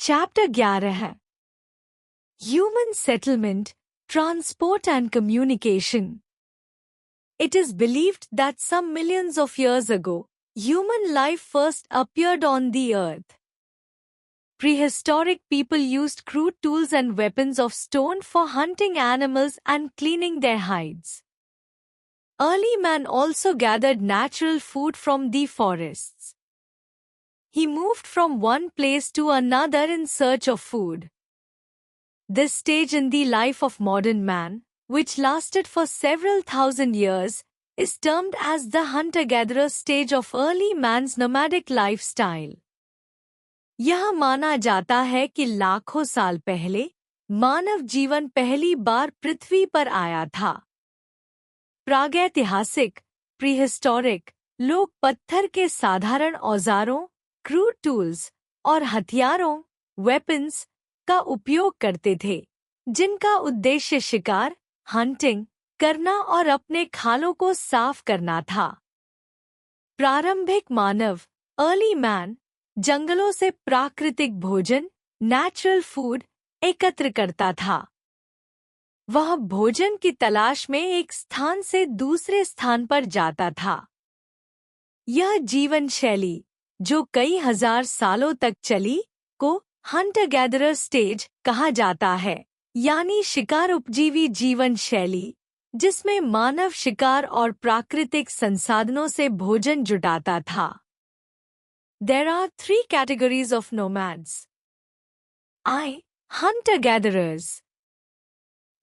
Chapter 11 Human Settlement, Transport and Communication. It is believed that some millions of years ago, human life first appeared on the earth. Prehistoric people used crude tools and weapons of stone for hunting animals and cleaning their hides. Early man also gathered natural food from the forests. He moved from one place to another in search of food. This stage in the life of modern man, which lasted for several thousand years, is termed as the hunter-gatherer stage of early man's nomadic lifestyle. यह माना जाता है कि लाखों साल पहले मानव जीवन पहली बार पृथ्वी पर आया था। प्रागैतिहासिक प्रीहिस्टोरिक लोग पत्थर के साधारण औजारों, क्रूड टूल्स और हथियारों, वेपन्स का उपयोग करते थे, जिनका उद्देश्य शिकार, हंटिंग करना और अपने खालों को साफ करना था। प्रारंभिक मानव, अर्ली मैन, जंगलों से प्राकृतिक भोजन, नेचुरल फूड एकत्र करता था। वह भोजन की तलाश में एक स्थान से दूसरे स्थान पर जाता था। यह जीवन शैली, जो कई हजार सालों तक चली, को हंटर गैदरर स्टेज कहा जाता है, यानी शिकार उपजीवी जीवन शैली, जिसमें मानव शिकार और प्राकृतिक संसाधनों से भोजन जुटाता था। There are three categories of nomads. I. Hunter-gatherers.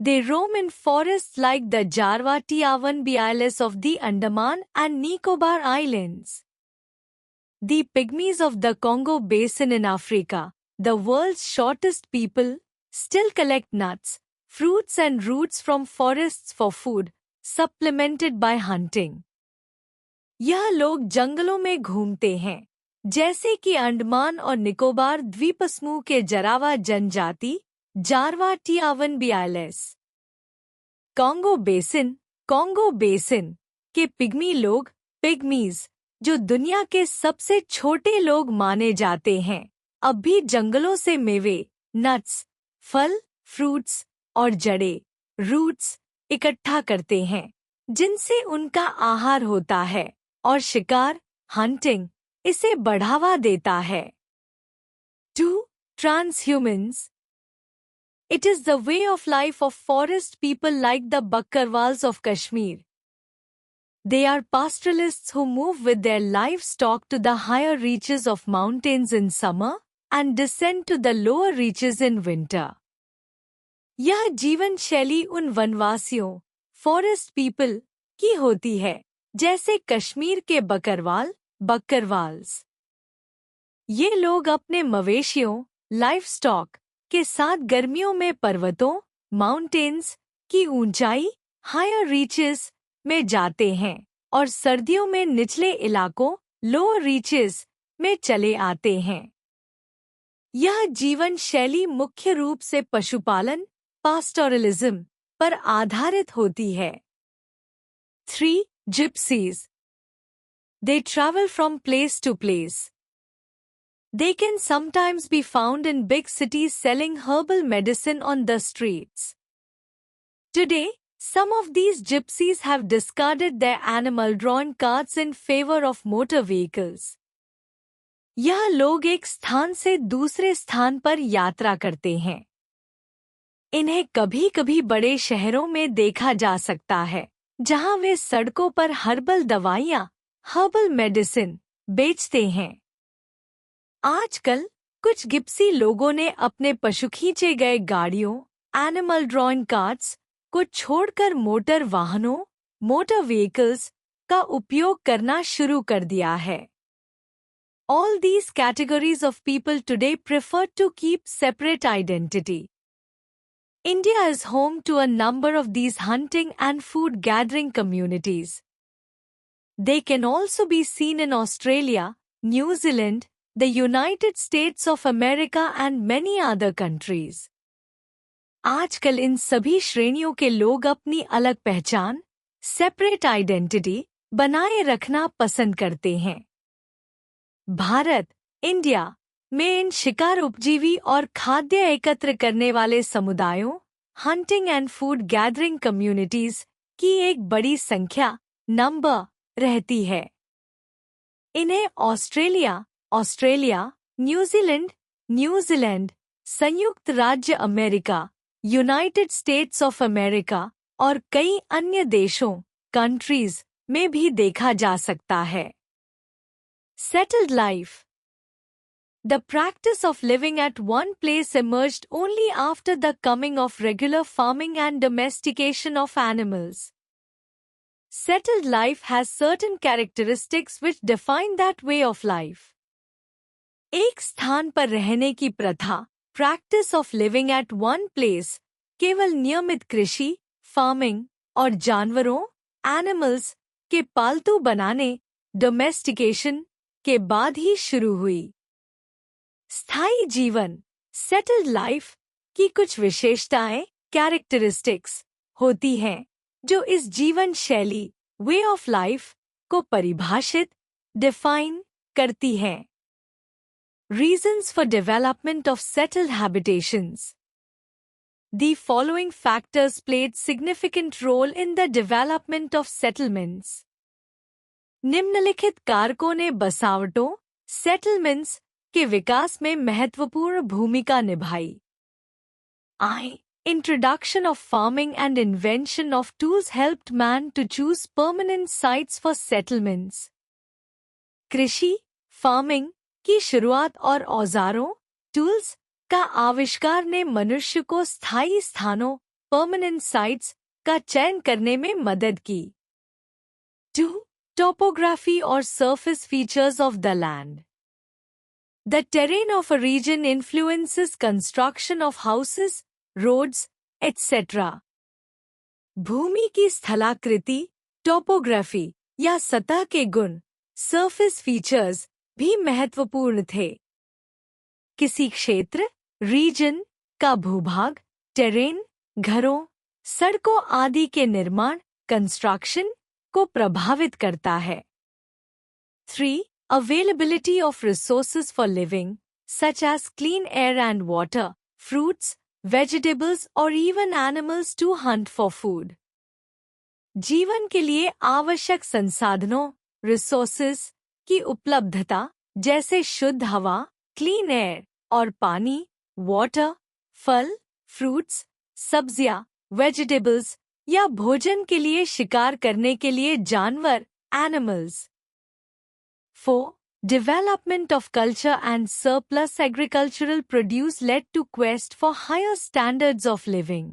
They roam in forests like the Jarwa Tiawan Isles of the Andaman and Nicobar Islands. The pygmies of the Congo Basin in Africa, the world's shortest people, still collect nuts, fruits and roots from forests for food, supplemented by hunting. यह लोग जंगलों में घूमते हैं, जैसे कि अंडमान और निकोबार द्वीपसमूह के जरावा जनजाति, जारवा टियावन आइलैंड्स। कॉन्गो बेसिन के पिग्मी लोग, पिग्मीज, जो दुनिया के सबसे छोटे लोग माने जाते हैं, अब भी जंगलों से मेवे, नट्स, फल, फ्रूट्स और जड़े, रूट्स इकट्ठा करते हैं, जिनसे उनका आहार होता है, और शिकार, हंटिंग, इसे बढ़ावा देता है। 2. Transhumans. It is the way of life of forest people like the Bakkarwals of Kashmir. They are pastoralists who move with their livestock to the higher reaches of mountains in summer and descend to the lower reaches in winter. यह जीवन शैली उन वनवासियों, forest people, की होती है, जैसे कश्मीर के बकरवाल्स। ये लोग अपने मवेशियों, लाइवस्टॉक, के साथ गर्मियों में पर्वतों, माउंटेन्स, की ऊंचाई, हायर रीचेस, में जाते हैं और सर्दियों में निचले इलाकों, लोअर रीचेस, में चले आते हैं। यह जीवन शैली मुख्य रूप से पशुपालन, पास्टोरलिज्म, पर आधारित होती है। 3. Gypsies. They travel from place to place. They can sometimes be found in big cities selling herbal medicine on the streets. Today, some of these gypsies have discarded their animal-drawn carts in favor of motor vehicles. यह लोग एक स्थान से दूसरे स्थान पर यात्रा करते हैं। इन्हें कभी-कभी बड़े शहरों में देखा जा सकता है, जहां वे सड़कों पर हर्बल दवाइयां, हर्बल मेडिसिन, बेचते हैं। आजकल कुछ गिप्सी लोगों ने अपने पशु खींचे गए गाड़ियों, एनिमल ड्रॉइंग कार्ट्स, को छोड़कर मोटर वाहनों, मोटर व्हीकल्स, का उपयोग करना शुरू कर दिया है। All these categories of people today prefer to keep separate identity. India is home to a number of these hunting and food gathering communities. They can also be seen in Australia, New Zealand, the United States of America and many other countries. आजकल इन सभी श्रेणियों के लोग अपनी अलग पहचान, separate identity, बनाए रखना पसंद करते हैं। भारत, इंडिया, में इन शिकार उपजीवी और खाद्य एकत्र करने वाले समुदायों, hunting and food gathering communities की एक बड़ी संख्या नंबर रहती है। इन्हें ऑस्ट्रेलिया, न्यूजीलैंड, संयुक्त राज्य America, United states of America और कई अन्य देशों कंट्रीज में भी देखा जा सकता है। Settled life. The practice of living at one place emerged only after the coming of regular farming and domestication of animals. Settled life has certain characteristics which define that way of life. एक स्थान पर रहने की प्रथा, practice of living at one place, केवल नियमित कृषि, farming और जानवरों, animals के पालतू बनाने, domestication के बाद ही शुरू हुई। स्थायी जीवन, सेटल्ड लाइफ की कुछ विशेषताएं, कैरेक्टरिस्टिक्स होती हैं जो इस जीवन शैली, वे ऑफ लाइफ को परिभाषित, डिफाइन करती हैं। Reasons for development of settled habitations. The following factors played significant role in the development of settlements. निम्नलिखित कारकों ने बसावटों, सेटलमेंट्स के विकास में महत्वपूर्ण भूमिका निभाई। Introduction of farming and invention of tools helped man to choose permanent sites for settlements. कृषि, farming की शुरुआत और औजारों, टूल्स का आविष्कार ने मनुष्य को स्थायी स्थानों, परमानेंट साइट्स का चयन करने में मदद की। 2. Topography or surface features of the land. The terrain of a region influences construction of houses, roads, etc. भूमि की स्थलाकृति, टोपोग्राफी या सतह के गुण, सरफेस फीचर्स भी महत्वपूर्ण थे। किसी क्षेत्र, रीजन का भूभाग, टेरेन, घरों, सड़कों आदि के निर्माण, कंस्ट्रक्शन को प्रभावित करता है। 3. Availability of resources for living, such as clean air and water, fruits, vegetables or even animals to hunt for food. जीवन के लिए आवश्यक संसाधनों, resources की उपलब्धता, जैसे शुद्ध हवा, clean air और पानी, water, फल, fruits, सब्जियां, vegetables या भोजन के लिए शिकार करने के लिए जानवर, animals. 4. Development of culture and surplus agricultural produce led to quest for higher standards of living.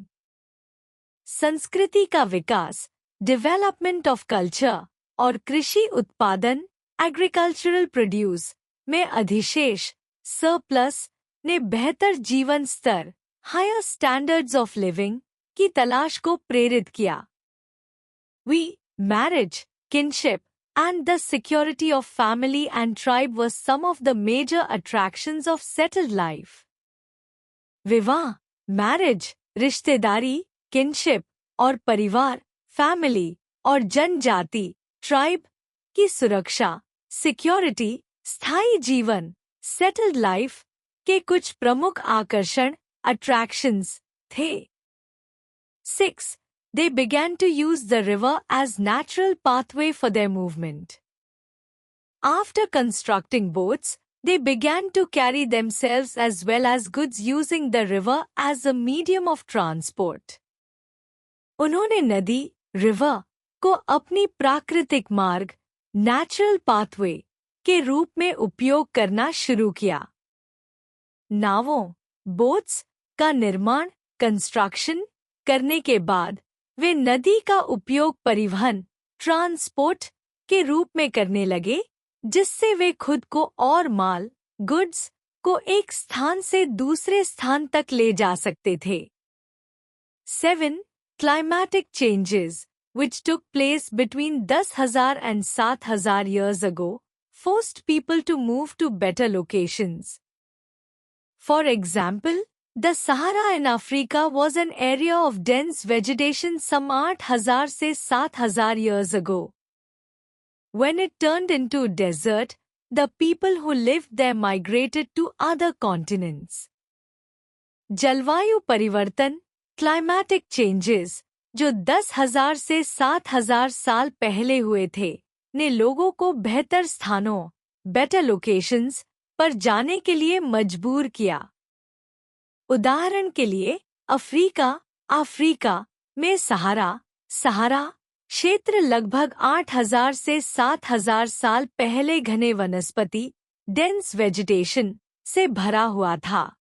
संस्कृति का विकास, development of culture और कृषि उत्पादन, agricultural produce में अधिशेष, surplus ने बेहतर जीवन स्तर, higher standards of living की तलाश को प्रेरित किया। Marriage, kinship, and the security of family and tribe were some of the major attractions of settled life. विवाह, मैरिज, रिश्तेदारी, किनशिप और परिवार, फैमिली और जनजाति, ट्राइब की सुरक्षा, सिक्योरिटी, स्थायी जीवन, सेटल्ड लाइफ के कुछ प्रमुख आकर्षण, अट्रैक्शंस थे। 6. They began to use the river as natural pathway for their movement. After constructing boats, they began to carry themselves as well as goods using the river as a medium of transport. उन्होंने नदी, river को अपनी प्राकृतिक मार्ग, natural pathway के रूप में उपयोग करना शुरू किया। नावों, बोट्स का निर्माण, कंस्ट्रक्शन करने के बाद वे नदी का उपयोग परिवहन, ट्रांसपोर्ट के रूप में करने लगे, जिससे वे खुद को और माल, गुड्स को एक स्थान से दूसरे स्थान तक ले जा सकते थे। 7. Climatic changes, which took place between 10,000 and 7,000 years ago, forced people to move to better locations. For example, the Sahara in Africa was an area of dense vegetation some 8,000 से 7,000 years ago. When it turned into desert, the people who lived there migrated to other continents. जलवायु परिवर्तन, climatic changes, जो 10,000 से 7,000 साल पहले हुए थे, ने लोगों को बेहतर स्थानों, बेटर लोकेशंस पर जाने के लिए मजबूर किया। उदाहरण के लिए अफ्रीका में सहारा क्षेत्र लगभग 8,000 से 7,000 साल पहले घने वनस्पति डेंस वेजिटेशन से भरा हुआ था।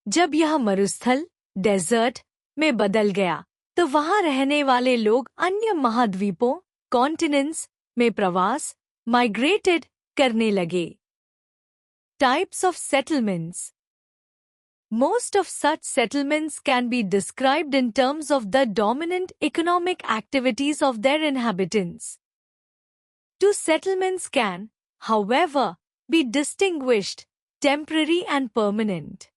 जब यह मरुस्थल डेजर्ट में बदल गया तो वहां रहने वाले लोग अन्य महाद्वीपों कॉन्टिनेंट्स में प्रवास माइग्रेटेड करने लगे। Types of settlements. Most of such settlements can be described in terms of the dominant economic activities of their inhabitants. Two settlements can, however, be distinguished, temporary and permanent.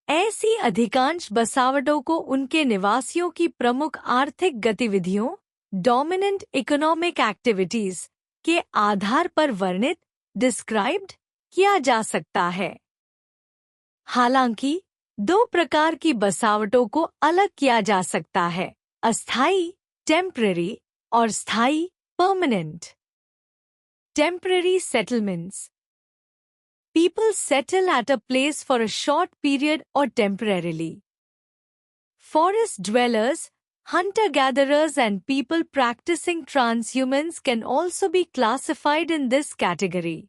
ऐसी अधिकांश बसावटों को उनके निवासियों की प्रमुख आर्थिक गतिविधियों, dominant economic activities, के आधार पर वर्णित, described, किया जा सकता है। हालांकि दो प्रकार की बसावटों को अलग किया जा सकता है, अस्थायी टेम्पररी और स्थायी permanent. Temporary settlements. People settle at a place for a short period or temporarily. Forest dwellers, hunter-gatherers and people practicing transhumance can also be classified in this category.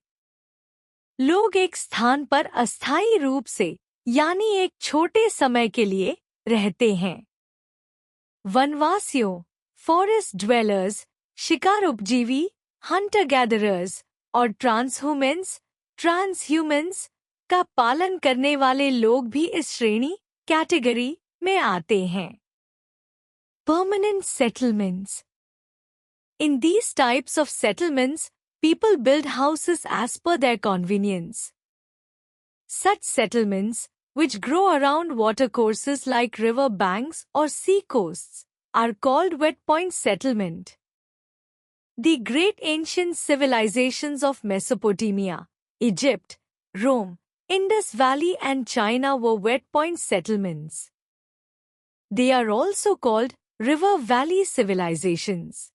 लोग एक स्थान पर अस्थायी रूप से यानी एक छोटे समय के लिए रहते हैं। वनवासियों फॉरेस्ट ड्वेलर्स, शिकार उपजीवी हंटर गैदरर्स और ट्रांसह्यूमन्स का पालन करने वाले लोग भी इस श्रेणी कैटेगरी में आते हैं। Permanent settlements. In these types of settlements people build houses as per their convenience. Such settlements, which grow around watercourses like river banks or sea coasts, are called wet point settlement. The great ancient civilizations of Mesopotamia, Egypt, Rome, Indus Valley and China were wet point settlements. They are also called river valley civilizations.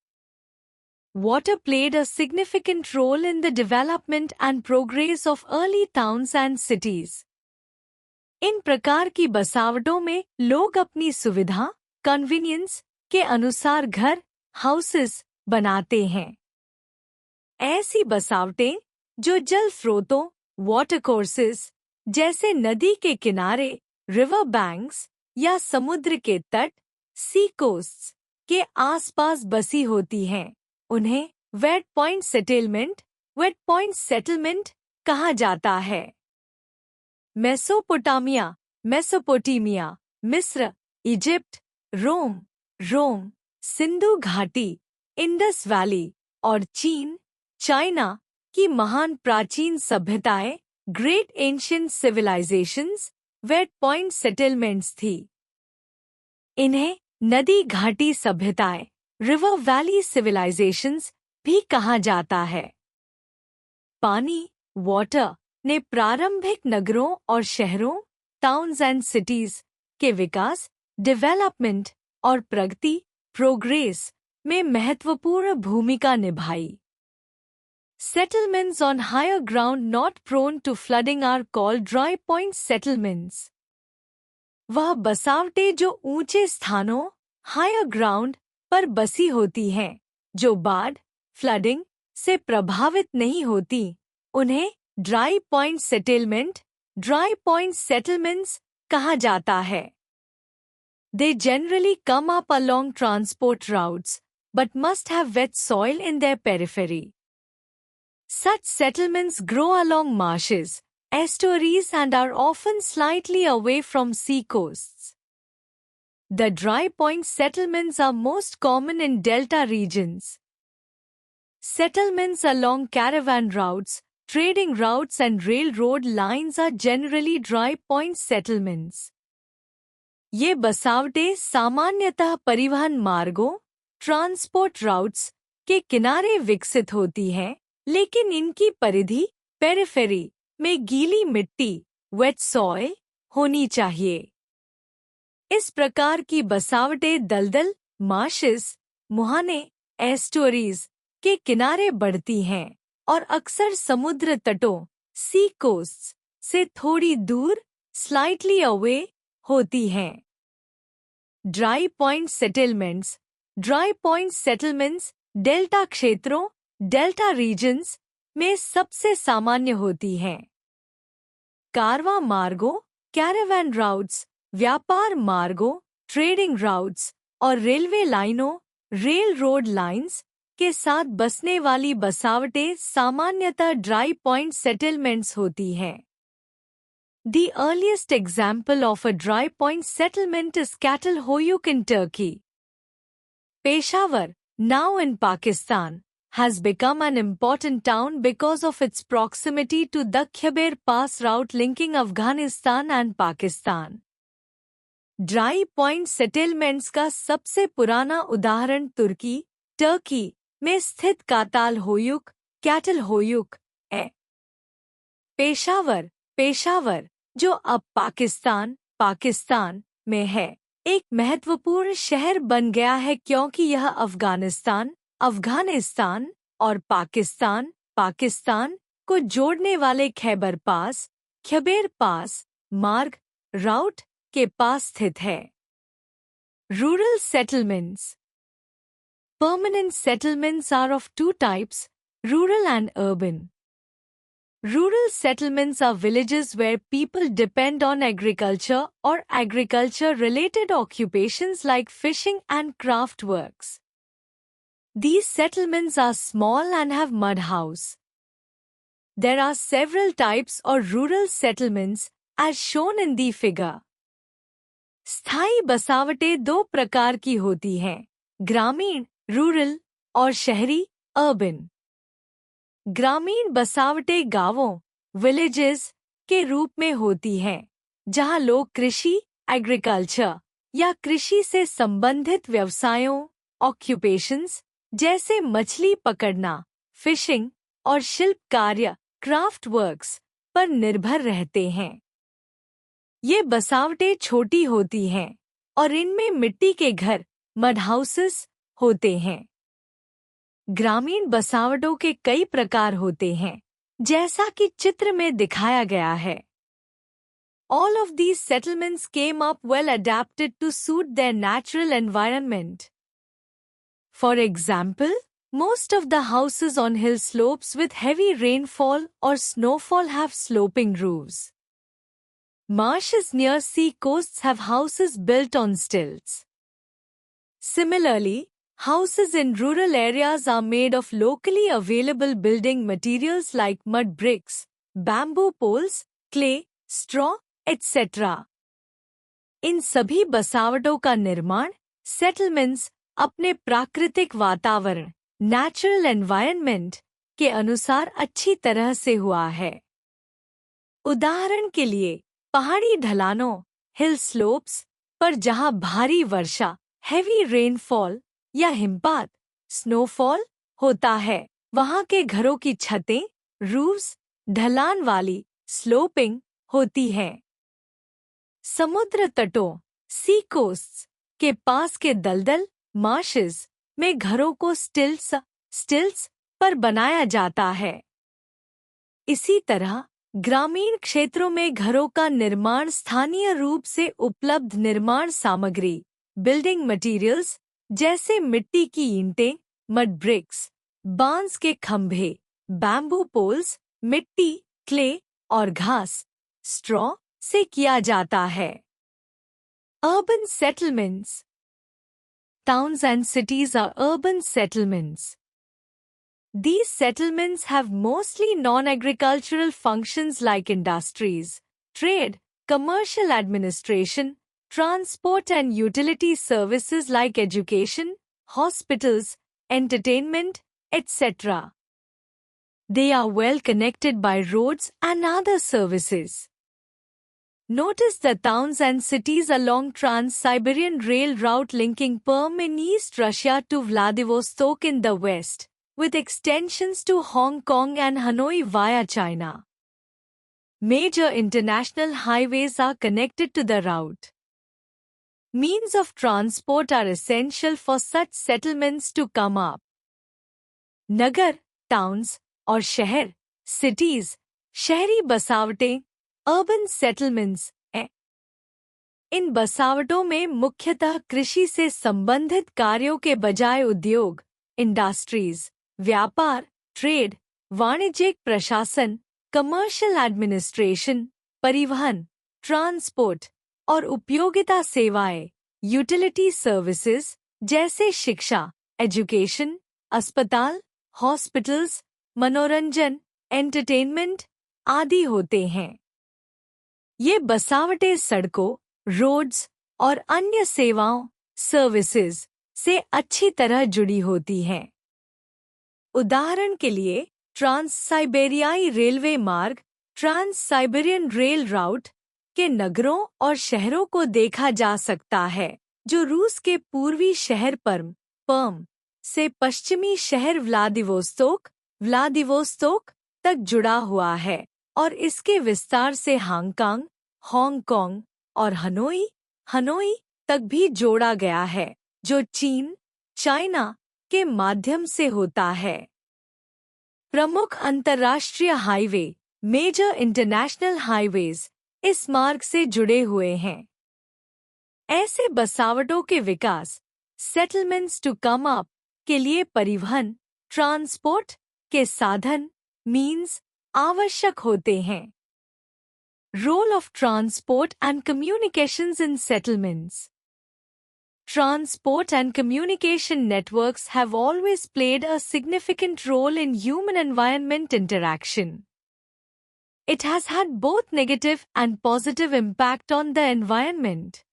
Water played a significant role in the development and progress of early towns and cities. इन प्रकार की बसावटों में लोग अपनी सुविधा, convenience के अनुसार घर, houses बनाते हैं। ऐसी बसावटें जो जल स्रोतों, वाटर कोर्सेस, जैसे नदी के किनारे, रिवर बैंक्स या समुद्र के तट, सी कोस्ट्स के आसपास बसी होती हैं, उन्हें वेट पॉइंट सेटलमेंट कहा जाता है। मेसोपोटामिया, मिस्र, इजिप्ट, रोम, सिंधु घाटी, इंडस वैली और चीन, चाइना की महान प्राचीन सभ्यताएं, great ancient civilisations, wet point settlements थी। इन्हें नदी घाटी सभ्यताएं, रिवर वैली सिविलाइजेशंस भी कहा जाता है। पानी वाटर ने प्रारंभिक नगरों और शहरों टाउन्स एंड सिटीज के विकास, डेवलपमेंट और प्रगति प्रोग्रेस में महत्वपूर्ण भूमिका निभाई। Settlements on higher ground not prone to flooding are called dry point settlements. वह बसावटें जो ऊंचे स्थानों हायर ग्राउंड पर बसी होती हैं, जो बाढ़ फ्लडिंग से प्रभावित नहीं होती, उन्हें ड्राई पॉइंट सेटलमेंट्स कहा जाता है। They generally come up along transport routes, but must have wet soil in their periphery. Such settlements grow along marshes, estuaries and are often slightly away from sea coasts. The dry point settlements are most common in delta regions. Settlements along caravan routes, trading routes and railroad lines are generally dry point settlements. ये बसावटें सामान्यतः परिवहन मार्गों, transport routes के किनारे विकसित होती हैं, लेकिन इनकी परिधि पेरिफेरी में गीली मिट्टी वेट सॉइल होनी चाहिए। इस प्रकार की बसावटें दलदल, मार्शेस, मुहाने, एस्टुअरीज के किनारे बढ़ती हैं और अक्सर समुद्र तटों सी कोस्ट से थोड़ी दूर स्लाइटली अवे होती हैं। Dry point settlements. Dry point settlements delta क्षेत्रों डेल्टा रीजन्स में सबसे सामान्य होती हैं। कारवां मार्गों कैरावैन राउट्स, व्यापार मार्गों ट्रेडिंग राउट्स और रेलवे लाइनों रेल रोड लाइन्स के साथ बसने वाली बसावटें सामान्यतः ड्राई पॉइंट सेटलमेंट्स होती हैं। The earliest example of a dry point settlement is Cattle Hoyuk in Turkey. Peshawar, now in Pakistan, has become an important town because of its proximity to the Khyber Pass route linking Afghanistan and Pakistan. Dry point settlements का सबसे पुराना उदाहरण Turkey में स्थित काताल होयुक cattle होयुक है। पेशावर जो अब पाकिस्तान में है, एक महत्वपूर्ण शहर बन गया है क्योंकि यह अफगानिस्तान और पाकिस्तान को जोड़ने वाले खैबर पास मार्ग राउट के पास स्थित है। Rural settlements. Permanent settlements are of two types, rural and urban. Rural settlements are villages where people depend on agriculture or agriculture-related occupations like fishing and craft works. These settlements are small and have mud house. There are several types of rural settlements as shown in the figure. स्थायी बसावटें दो प्रकार की होती हैं, ग्रामीण rural और शहरी urban. ग्रामीण बसावटें गांवों विलेजेस के रूप में होती हैं, जहां लोग कृषि एग्रीकल्चर या कृषि से संबंधित व्यवसायों ऑक्यूपेशंस जैसे मछली पकड़ना फिशिंग और शिल्प कार्य क्राफ्ट वर्क्स पर निर्भर रहते हैं। ये बसावटें छोटी होती हैं और इनमें मिट्टी के घर मड हाउसेस होते हैं। ग्रामीण बसावटों के कई प्रकार होते हैं, जैसा कि चित्र में दिखाया गया है। All of these settlements came up well adapted to suit their natural environment. For example, most of the houses on hill slopes with heavy rainfall or snowfall have sloping roofs. Marshes near sea coasts have houses built on stilts. Similarly, houses in rural areas are made of locally available building materials like mud bricks, bamboo poles, clay, straw, etc. इन सभी बसावटों का निर्माण settlements अपने प्राकृतिक वातावरण natural environment के अनुसार अच्छी तरह से हुआ है। उदाहरण के लिए पहाड़ी ढलानों हिल स्लोप्स पर जहां भारी वर्षा हेवी रेनफॉल या हिमपात स्नोफॉल होता है, वहां के घरों की छतें रूफ्स ढलान वाली स्लोपिंग होती हैं। समुद्र तटों सी कोस्ट्स के पास के दलदल मार्शेस में घरों को स्टिल्ट्स पर बनाया जाता है। इसी तरह ग्रामीण क्षेत्रों में घरों का निर्माण स्थानीय रूप से उपलब्ध निर्माण सामग्री बिल्डिंग मटेरियल्स जैसे मिट्टी की ईंटें मड ब्रिक्स बांस के खंभे बैम्बू पोल्स मिट्टी क्ले और घास स्ट्रॉ से किया जाता है। Urban settlements. Towns and cities are urban settlements. These settlements have mostly non-agricultural functions like industries, trade, commercial administration, transport and utility services like education, hospitals, entertainment, etc. They are well connected by roads and other services. Notice the towns and cities along Trans-Siberian Rail route linking Perm in East Russia to Vladivostok in the west, with extensions to Hong Kong and Hanoi via China. Major international highways are connected to the route. Means of transport are essential for such settlements to come up. Nagar, towns और शहर, cities, शहरी बसावटें, urban settlements हैं। इन बसावटों में मुख्यतः कृषि से संबंधित कार्यों के बजाय उद्योग, इंडस्ट्रीज, व्यापार, ट्रेड, वाणिज्यिक प्रशासन, कमर्शियल एडमिनिस्ट्रेशन, परिवहन, ट्रांसपोर्ट और उपयोगिता सेवाएं, यूटिलिटी सर्विसेज जैसे शिक्षा, एजुकेशन, अस्पताल, हॉस्पिटल्स, मनोरंजन, एंटरटेनमेंट आदि होते हैं। ये बसावटें सड़कों, रोड्स और अन्य सेवाओं, सर्विसेज से अच्छी तरह जुड़ी होती हैं। उदाहरण के लिए ट्रांस साइबेरियाई रेलवे मार्ग, ट्रांस साइबेरियन रेल राउट के नगरों और शहरों को देखा जा सकता है, जो रूस के पूर्वी शहर पर्म से पश्चिमी शहर व्लादिवोस्तोक तक जुड़ा हुआ है और इसके विस्तार से हांगकांग और हनोई तक भी जोड़ा गया है, जो चाइना के माध्यम से होता है। प्रमुख अंतर्राष्ट्रीय हाईवे, मेजर इंटरनेशनल हाईवेज इस मार्ग से जुड़े हुए हैं। ऐसे बसावटों के विकास, सेटलमेंट्स टू कम अप के लिए परिवहन, ट्रांसपोर्ट के साधन, मीन्स आवश्यक होते हैं। Role of transport and communications in settlements. Transport and communication networks have always played a significant role in human-environment interaction. It has had both negative and positive impact on the environment.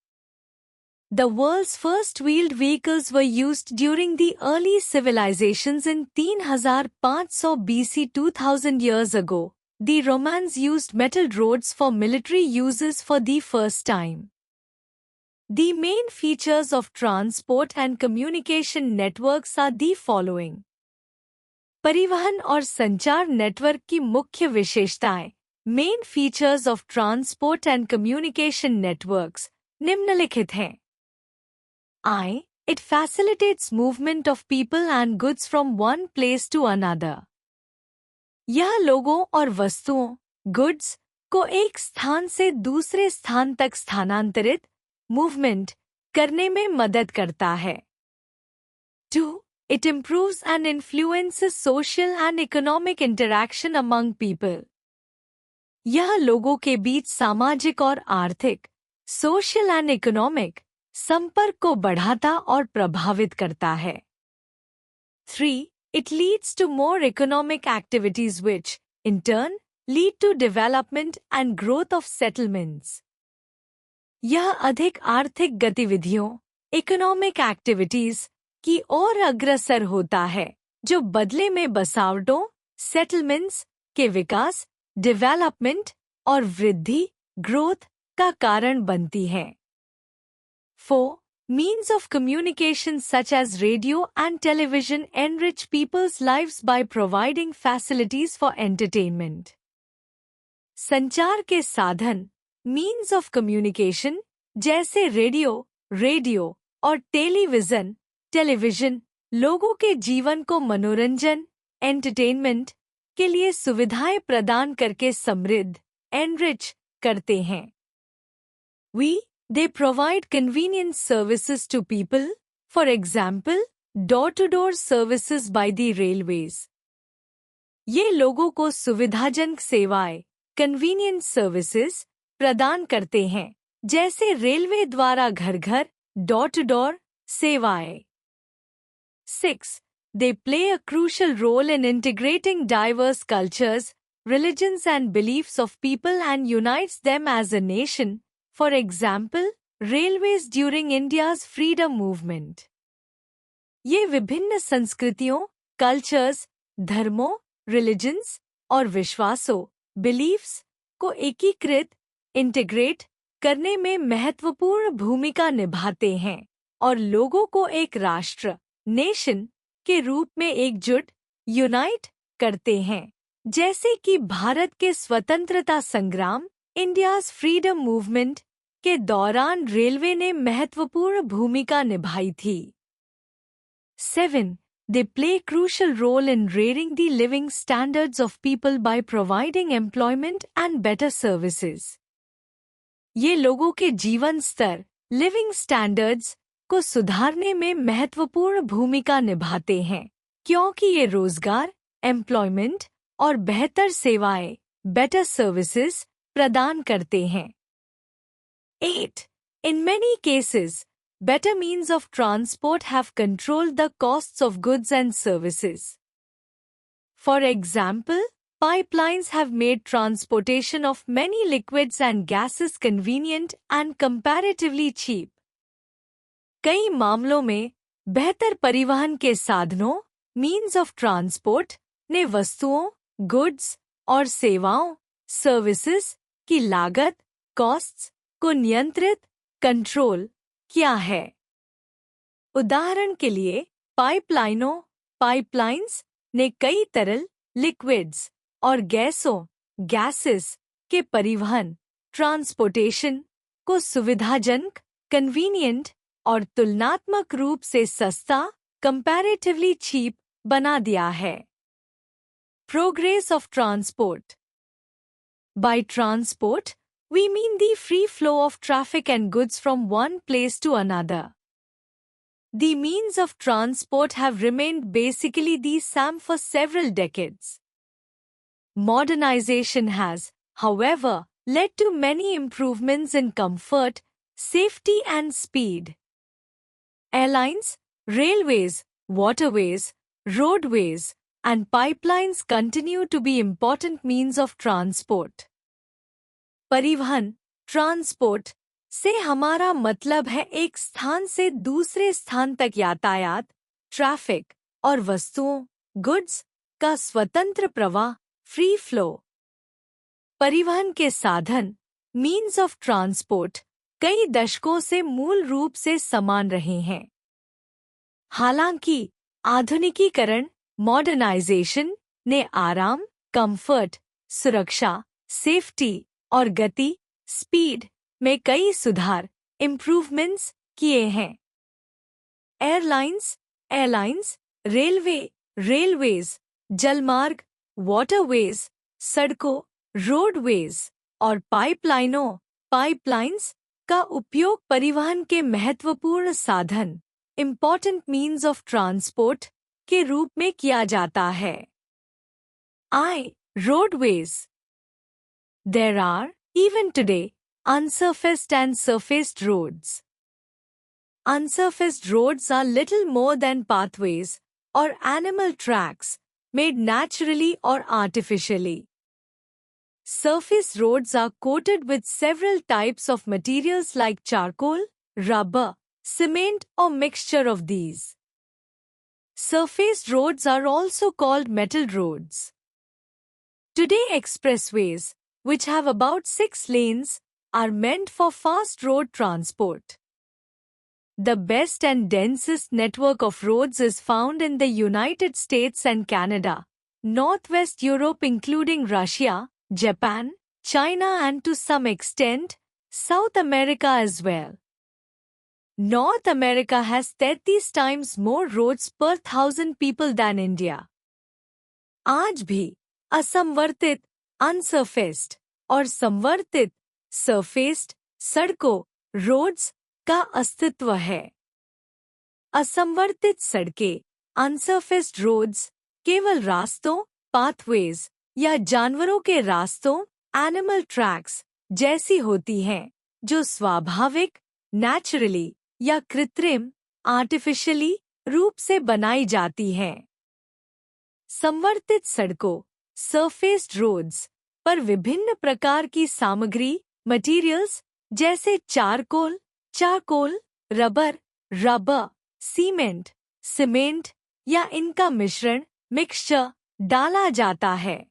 The world's first wheeled vehicles were used during the early civilizations in 3500 BC 2000 years ago. The Romans used metal roads for military uses for the first time. The main features of transport and communication networks are the following. परिवहन और संचार network की मुख्य विशेषताएं। Main features of transport and communication networks निम्नलिखित हैं। It facilitates movement of people and goods from one place to another. यह लोगों और वस्तुओं, गुड्स को एक स्थान से दूसरे स्थान तक स्थानांतरित, मूवमेंट करने में मदद करता है। 2. It improves and influences social and economic interaction among people. यह लोगों के बीच सामाजिक और आर्थिक, सोशल एंड इकोनॉमिक संपर्क को बढ़ाता और प्रभावित करता है। 3. It leads to more economic activities which, in turn, lead to development and growth of settlements. यह अधिक आर्थिक गतिविधियों, इकोनॉमिक एक्टिविटीज की ओर अग्रसर होता है, जो बदले में बसावटों, सेटलमेंट्स के विकास, डेवलपमेंट और वृद्धि, ग्रोथ का कारण बनती हैं। 4. Means of communication such as radio and television enrich people's lives by providing facilities for entertainment. संचार के साधन, means of communication, जैसे रेडियो और टेलीविजन, लोगों के जीवन को मनोरंजन, एंटरटेनमेंट के लिए सुविधाएं प्रदान करके समृद्ध, enrich करते हैं। They provide convenient services to people, for example, door-to-door services by the railways. ये लोगों को सुविधाजनक सेवाएं, convenient services, प्रदान करते हैं, जैसे रेलवे द्वारा घर-घर, door-to-door सेवाएं। 6. They play a crucial role in integrating diverse cultures, religions and beliefs of people and unites them as a nation. For example, railways during India's freedom movement. ये विभिन्न संस्कृतियों, कल्चर्स, धर्मों, रिलीजन्स और विश्वासों, beliefs को एकीकृत, integrate करने में महत्वपूर्ण भूमिका निभाते हैं और लोगों को एक राष्ट्र, नेशन के रूप में एकजुट यूनाइट करते हैं, जैसे कि भारत के स्वतंत्रता संग्राम इंडियाज फ्रीडम मूवमेंट के दौरान रेलवे ने महत्वपूर्ण भूमिका निभाई थी। 7. They play crucial role in raising the living standards of people by providing employment and better services. ये लोगों के जीवन स्तर लिविंग स्टैंडर्ड्स को सुधारने में महत्वपूर्ण भूमिका निभाते हैं, क्योंकि ये रोजगार, एम्प्लॉयमेंट और बेहतर सेवाएं बेटर सर्विसेज प्रदान करते हैं। 8. In many cases, better means of transport have controlled the costs of goods and services. For example, pipelines have made transportation of many liquids and gases convenient and comparatively cheap. कई मामलों में बेहतर परिवहन के साधनों मीन्स ऑफ ट्रांसपोर्ट ने वस्तुओं, goods और सेवाओं सर्विसेज की लागत कॉस्ट्स को नियंत्रित कंट्रोल क्या है। उदाहरण के लिए पाइपलाइंस ने कई तरल लिक्विड्स और गैसेस के परिवहन ट्रांसपोर्टेशन को सुविधाजनक कन्वीनियंट और तुलनात्मक रूप से सस्ता कंपैरेटिवली चीप बना दिया है। Progress of transport. By transport we mean the free flow of traffic and goods from one place to another. The means of transport have remained basically the same for several decades. Modernization has, however, led to many improvements in comfort, safety and speed. Airlines, railways, waterways, roadways, and pipelines continue to be important means of transport. परिवहन transport से हमारा मतलब है एक स्थान से दूसरे स्थान तक यातायात, ट्रैफिक और वस्तुओं गुड्स का स्वतंत्र प्रवाह फ्री फ्लो। परिवहन के साधन मीन्स ऑफ ट्रांसपोर्ट कई दशकों से मूल रूप से समान रहे हैं। हालांकि आधुनिकीकरण मॉडर्नाइजेशन ने आराम, कंफर्ट, सुरक्षा, सेफ्टी और गति स्पीड में कई सुधार इम्प्रूवमेंट्स किए हैं। एयरलाइंस, रेलवेज, जलमार्ग, वाटरवेज, सड़कों, रोडवेज और पाइपलाइंस का उपयोग परिवहन के महत्वपूर्ण साधन इम्पॉर्टेंट मीन्स ऑफ ट्रांसपोर्ट के रूप में किया जाता है। Roadways. There are, even today, unsurfaced and surfaced roads. Unsurfaced roads are little more than pathways or animal tracks made naturally or artificially. Surface roads are coated with several types of materials like charcoal, rubber, cement or mixture of these. Surface roads are also called metal roads. Today expressways, which have about 6 lanes, are meant for fast road transport. The best and densest network of roads is found in the United States and Canada, Northwest Europe including Russia, Japan, China and to some extent, South America as well. North America has 30 times more roads per 1,000 people than India. आज भी असंवर्तित अनसरफेस्ड और संवर्तित सरफेस्ड सड़कों roads का अस्तित्व है। असंवर्तित सड़कें अनसरफेस्ड roads केवल रास्तों पाथवेज या जानवरों के रास्तों एनिमल ट्रैक्स जैसी होती हैं, जो स्वाभाविक नेचुरली या कृत्रिम आर्टिफिशियली रूप से बनाई जाती हैं। संवर्तित सड़कों सरफेस्ड रोड्स पर विभिन्न प्रकार की सामग्री मटेरियल्स जैसे चारकोल, रबर, सीमेंट या इनका मिश्रण मिक्सचर डाला जाता है।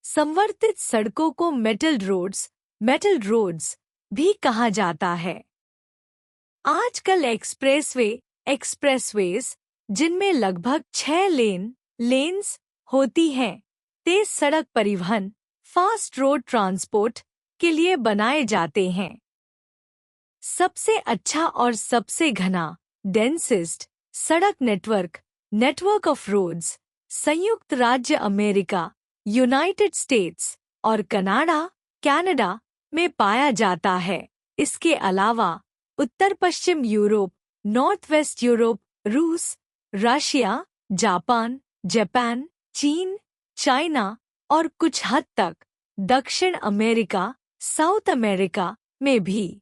संवर्तित सड़कों को मेटल रोड्स भी कहा जाता है। आजकल एक्सप्रेसवेज जिनमें लगभग 6 लेन लेन्स होती हैं। तेज सड़क परिवहन फास्ट रोड ट्रांसपोर्ट के लिए बनाए जाते हैं। सबसे अच्छा और सबसे घना डेंसिस्ट सड़क नेटवर्क ऑफ रोड्स संयुक्त राज्य अमेरिका, यूनाइटेड स्टेट्स और कनाडा में पाया जाता है। इसके अलावा उत्तर पश्चिम यूरोप, नॉर्थ वेस्ट यूरोप, रूस, रशिया, जापान, चीन, चाइना और कुछ हद तक दक्षिण अमेरिका, साउथ अमेरिका में भी।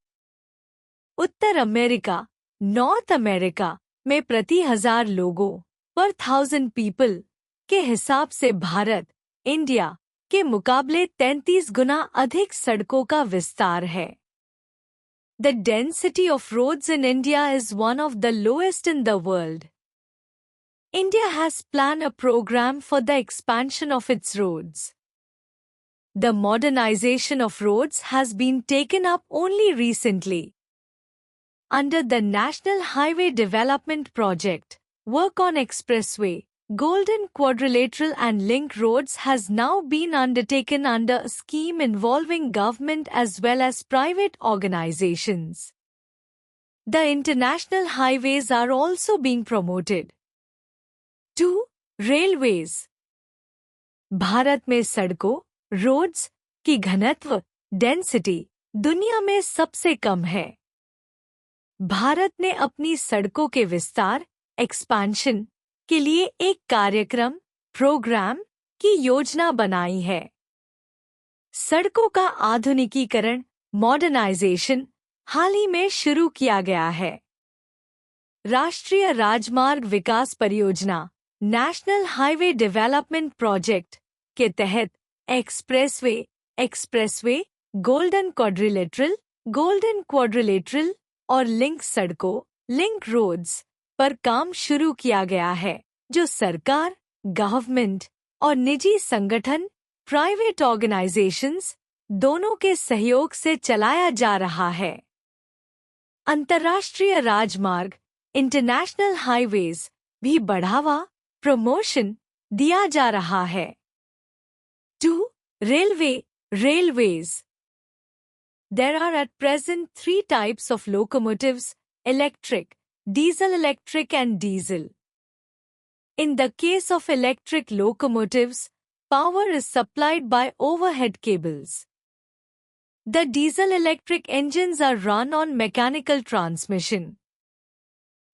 उत्तर अमेरिका, नॉर्थ अमेरिका में प्रति 1000 लोगों पर 1000 पीपल के हिसाब से भारत, इंडिया के मुकाबले 33 गुना अधिक सड़कों का विस्तार है। The density of roads in India is one of the lowest in the world. India has planned a program for the expansion of its roads. The modernization of roads has been taken up only recently. Under the National Highway Development Project, work on expressway, Golden Quadrilateral and link roads has now been undertaken under a scheme involving government as well as private organizations. The international highways are also being promoted. 2. Railways. Bharat में सड़कों, roads की घनत्व, density दुनिया में सबसे कम है। भारत ने अपनी सड़कों के विस्तार, एक्सपेंशन के लिए एक प्रोग्राम की योजना बनाई है। सड़कों का आधुनिकीकरण, मॉडर्नाइजेशन हाल ही में शुरू किया गया है। राष्ट्रीय राजमार्ग विकास परियोजना, नेशनल हाईवे डेवलपमेंट प्रोजेक्ट के तहत एक्सप्रेसवे, गोल्डन क्वाड्रिलेटरल और लिंक सड़कों, लिंक रोड्स पर काम शुरू किया गया है, जो सरकार, गवर्नमेंट और निजी संगठन, प्राइवेट ऑर्गेनाइजेशंस दोनों के सहयोग से चलाया जा रहा है। अंतर्राष्ट्रीय राजमार्ग, इंटरनेशनल हाईवेज भी बढ़ावा, प्रमोशन दिया जा रहा है। 2. Railways. There are at present 3 types of locomotives: electric, diesel-electric and diesel. In the case of electric locomotives, power is supplied by overhead cables. The diesel-electric engines are run on mechanical transmission.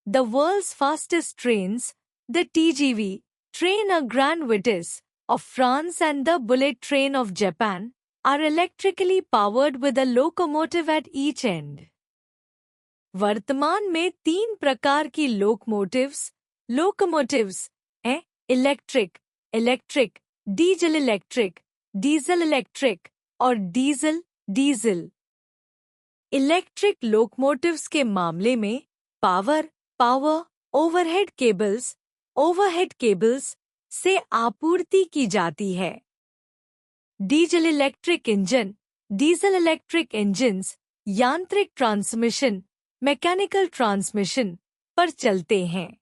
The world's fastest trains, the TGV train a Grand Vitesse of France and the bullet train of Japan, are electrically powered with a locomotive at each end. वर्तमान में 3 प्रकार की locomotives हैं: electric, diesel electric और diesel. Electric locomotives के मामले में power overhead cables से आपूर्ति की जाती है। डीजल इलेक्ट्रिक इंजन्स यांत्रिक ट्रांसमिशन, मैकेनिकल ट्रांसमिशन पर चलते हैं।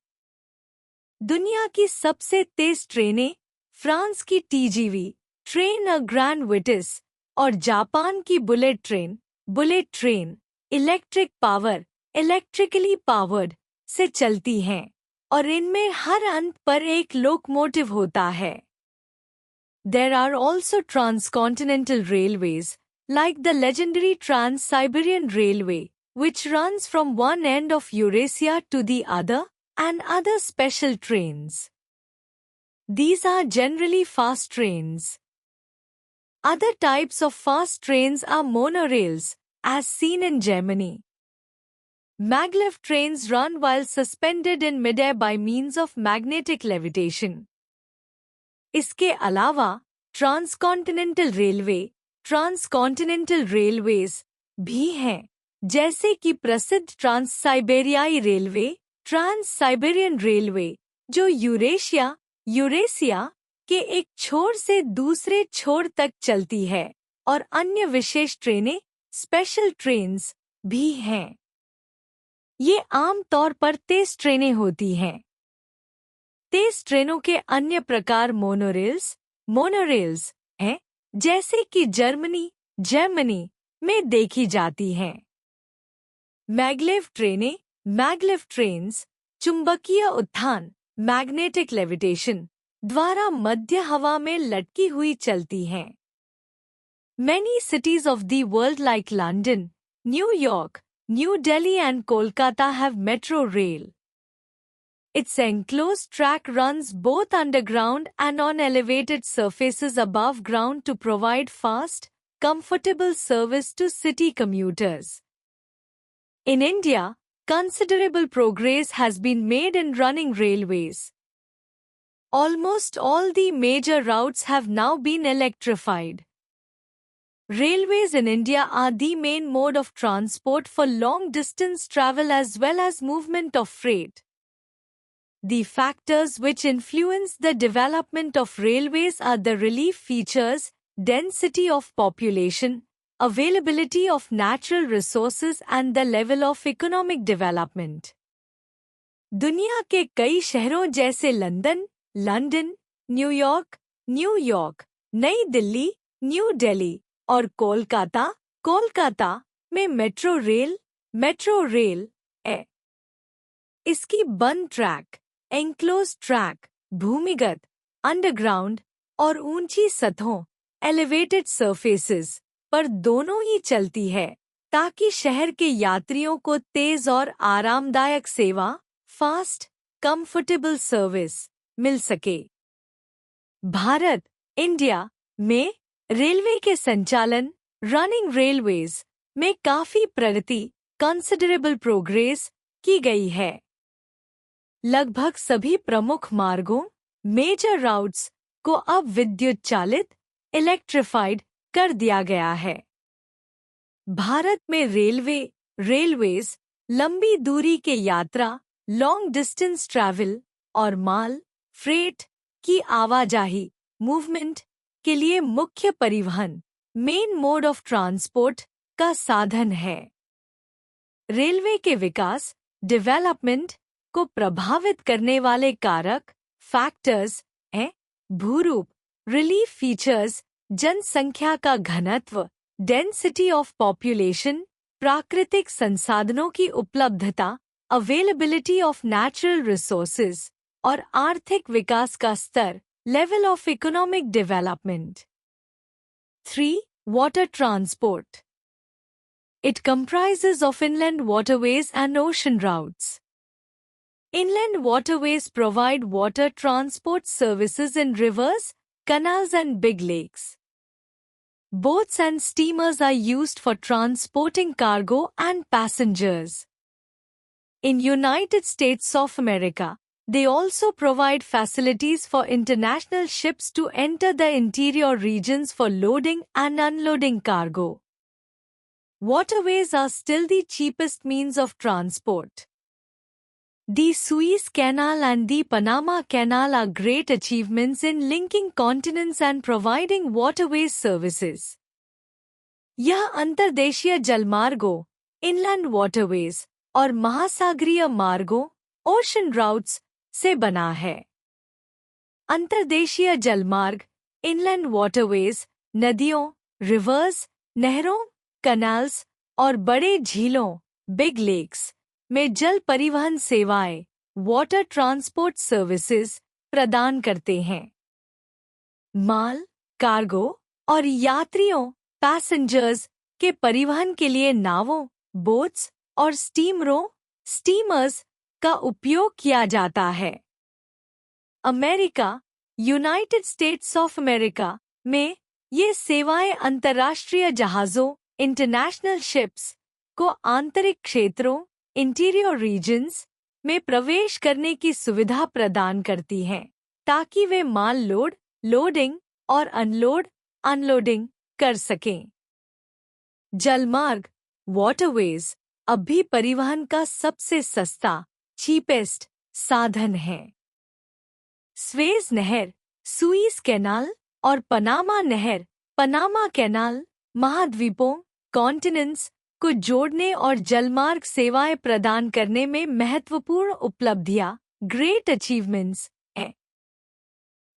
दुनिया की सबसे तेज ट्रेनें फ्रांस की टीजीवी ट्रेन अ ग्रैंड विटिस और जापान की बुलेट ट्रेन इलेक्ट्रिकली पावर्ड से चलती हैं और इनमें हर अंत पर एक लोकोमोटिव होता है। There are also transcontinental railways, like the legendary Trans-Siberian Railway, which runs from one end of Eurasia to the other, and other special trains. These are generally fast trains. Other types of fast trains are monorails, as seen in Germany. Maglev trains run while suspended in midair by means of magnetic levitation. इसके अलावा transcontinental railways भी हैं, जैसे कि प्रसिद्ध trans Siberian railway जो Eurasia के एक छोर से दूसरे छोर तक चलती है, और अन्य विशेष ट्रेनें, स्पेशल ट्रेन्स भी हैं। ये आम तौर पर तेज ट्रेनें होती हैं। तेज ट्रेनों के अन्य प्रकार मोनोरेल्स हैं, जैसे कि जर्मनी में देखी जाती हैं। मैग्लेव ट्रेन्स चुंबकीय उत्थान मैग्नेटिक लेविटेशन द्वारा मध्य हवा में लटकी हुई चलती हैं। Many cities of the world like London, New York, New Delhi and Kolkata have metro rail. Its enclosed track runs both underground and on elevated surfaces above ground to provide fast, comfortable service to city commuters. In India, considerable progress has been made in running railways. Almost all the major routes have now been electrified. Railways in India are the main mode of transport for long-distance travel as well as movement of freight. The factors which influence the development of railways are the relief features, density of population, availability of natural resources and the level of economic development. दुनिया के कई शहरों जैसे London, New York, नई Delhi, New Delhi और कोलकाता में metro rail है। इसकी बंद ट्रैक, एंक्लोज ट्रैक, भूमिगत, अंडरग्राउंड और ऊंची सतहों, एलिवेटेड सरफेसेस पर दोनों ही चलती है, ताकि शहर के यात्रियों को तेज और आरामदायक सेवा, फास्ट, कंफर्टेबल सर्विस मिल सके। भारत, इंडिया में रेलवे के संचालन, रनिंग रेलवेज में काफी प्रगति, कंसिडरेबल प्रोग्रेस की गई है। लगभग सभी प्रमुख मार्गों, मेजर राउट्स को अब विद्युत चालित, इलेक्ट्रिफाइड कर दिया गया है। भारत में रेलवेज लंबी दूरी के यात्रा, लॉन्ग डिस्टेंस ट्रैवल और माल, फ्रेट की आवाजाही, मूवमेंट के लिए मुख्य परिवहन, मेन मोड ऑफ ट्रांसपोर्ट का साधन है। रेलवे के विकास, डेवलपमेंट को प्रभावित करने वाले कारक, फैक्टर्स हैं भूरूप, रिलीफ फीचर्स, जनसंख्या का घनत्व, डेंसिटी ऑफ पॉपुलेशन, प्राकृतिक संसाधनों की उपलब्धता, अवेलेबिलिटी ऑफ नेचुरल रिसोर्सेज और आर्थिक विकास का स्तर, level of economic development. 3. Water transport. It comprises of inland waterways and ocean routes. Inland waterways provide water transport services in rivers, canals and big lakes. Boats and steamers are used for transporting cargo and passengers. In United States of America, they also provide facilities for international ships to enter the interior regions for loading and unloading cargo. Waterways are still the cheapest means of transport. The Suez Canal and the Panama Canal are great achievements in linking continents and providing waterways services. यह अंतर्देशीय जलमार्गों, inland waterways और महासागरीय मार्गों, ocean routes से बना है। अंतर्देशीय जलमार्ग, inland waterways, नदियों, रिवर्स, नहरों, कनाल्स और बड़े झीलों, बिग लेक्स में जल परिवहन सेवाएं, वाटर ट्रांसपोर्ट सर्विसेज प्रदान करते हैं। माल, कार्गो और यात्रियों, पैसेंजर्स के परिवहन के लिए नावों, बोट्स और स्टीमर्स का उपयोग किया जाता है। यूनाइटेड स्टेट्स ऑफ अमेरिका में ये सेवाएं अंतर्राष्ट्रीय जहाजों, इंटरनेशनल शिप्स को आंतरिक क्षेत्रों, इंटीरियर रीजन्स में प्रवेश करने की सुविधा प्रदान करती हैं, ताकि वे माल लोडिंग और अनलोडिंग कर सकें। जलमार्ग, वाटरवेज अब भी परिवहन का सबसे सस्ता, चीपेस्ट साधन है। स्वेज नहर, सुइस कैनाल और पनामा नहर, पनामा कैनाल महाद्वीपों, कॉन्टिनेंट्स को जोड़ने और जलमार्ग सेवाएं प्रदान करने में महत्वपूर्ण उपलब्धियां, ग्रेट अचीवमेंट्स हैं।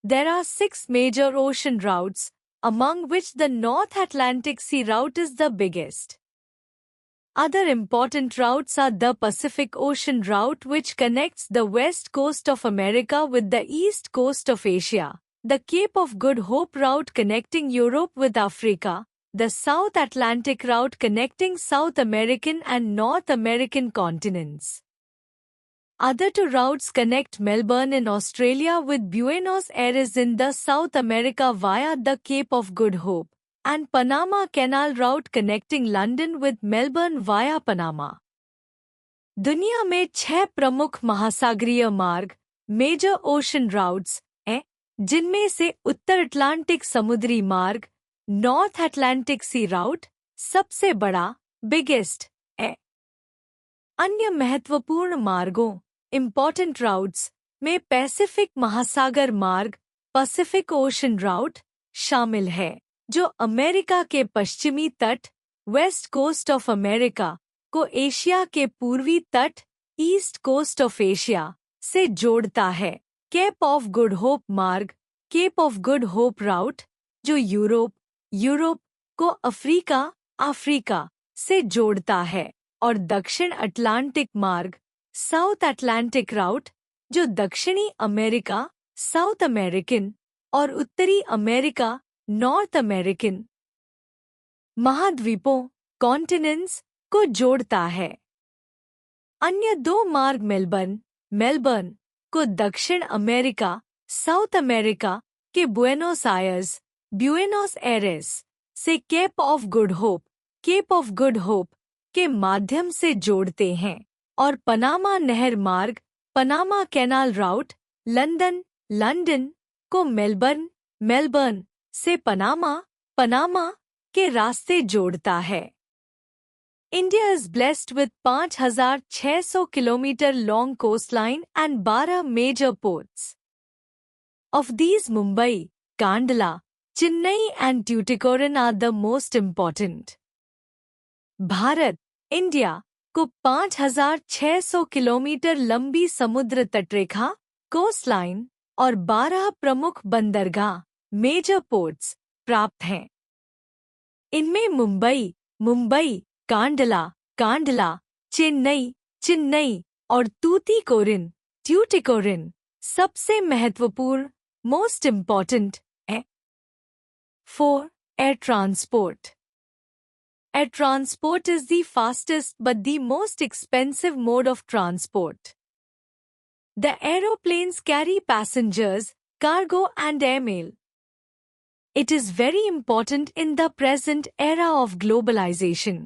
There are 6 major ocean routes, among which the North Atlantic Sea route is the biggest. Other important routes are the Pacific Ocean route, which connects the west coast of America with the east coast of Asia, the Cape of Good Hope route connecting Europe with Africa, the South Atlantic route connecting South American and North American continents. Other two routes connect Melbourne in Australia with Buenos Aires in the South America via the Cape of Good Hope, and Panama Canal route connecting London with Melbourne via Panama. दुनिया में 6 प्रमुख महासागरीय मार्ग major ocean routes हैं, जिनमें से उत्तर Atlantic समुद्री मार्ग north Atlantic सी राउट सबसे बड़ा बिगेस्ट है। अन्य महत्वपूर्ण मार्गों इम्पोर्टेंट राउट्स में पैसिफिक महासागर मार्ग पैसिफिक ओशन राउट शामिल है, जो अमेरिका के पश्चिमी तट वेस्ट कोस्ट ऑफ अमेरिका को एशिया के पूर्वी तट ईस्ट कोस्ट ऑफ एशिया से जोड़ता है। केप ऑफ गुड होप मार्ग केप ऑफ गुड होप राउट, जो यूरोप को अफ्रीका से जोड़ता है, और दक्षिण अटलांटिक मार्ग साउथ अटलांटिक राउट, जो दक्षिणी अमेरिका साउथ अमेरिकन और उत्तरी अमेरिका नॉर्थ अमेरिकन महाद्वीपों कॉन्टिनेंट्स को जोड़ता है। अन्य 2 मार्ग मेलबर्न को दक्षिण अमेरिका साउथ अमेरिका के बुएनोस एयर्स से केप ऑफ गुड होप के माध्यम से जोड़ते हैं, और पनामा नहर मार्ग पनामा कैनाल राउट लंदन को मेलबर्न से पनामा के रास्ते जोड़ता है। India is blessed with 5,600 kilometre long coastline and 12 major ports. Of these, Mumbai, Kandla, Chennai and Tuticorin are the most important. Bharat India को 5,600 किलोमीटर लंबी समुद्र तटरेखा कोस्टलाइन और 12 प्रमुख बंदरगाह मेजर पोर्ट्स प्राप्त हैं। इनमें मुंबई, कांडला, चेन्नई और ट्यूटिकोरिन सबसे महत्वपूर्ण मोस्ट इम्पॉर्टेंट है। 4. Air transport. Air transport is the fastest but the most expensive mode of transport. The aeroplanes carry passengers, cargo and airmail. It is very important in the present era of globalization.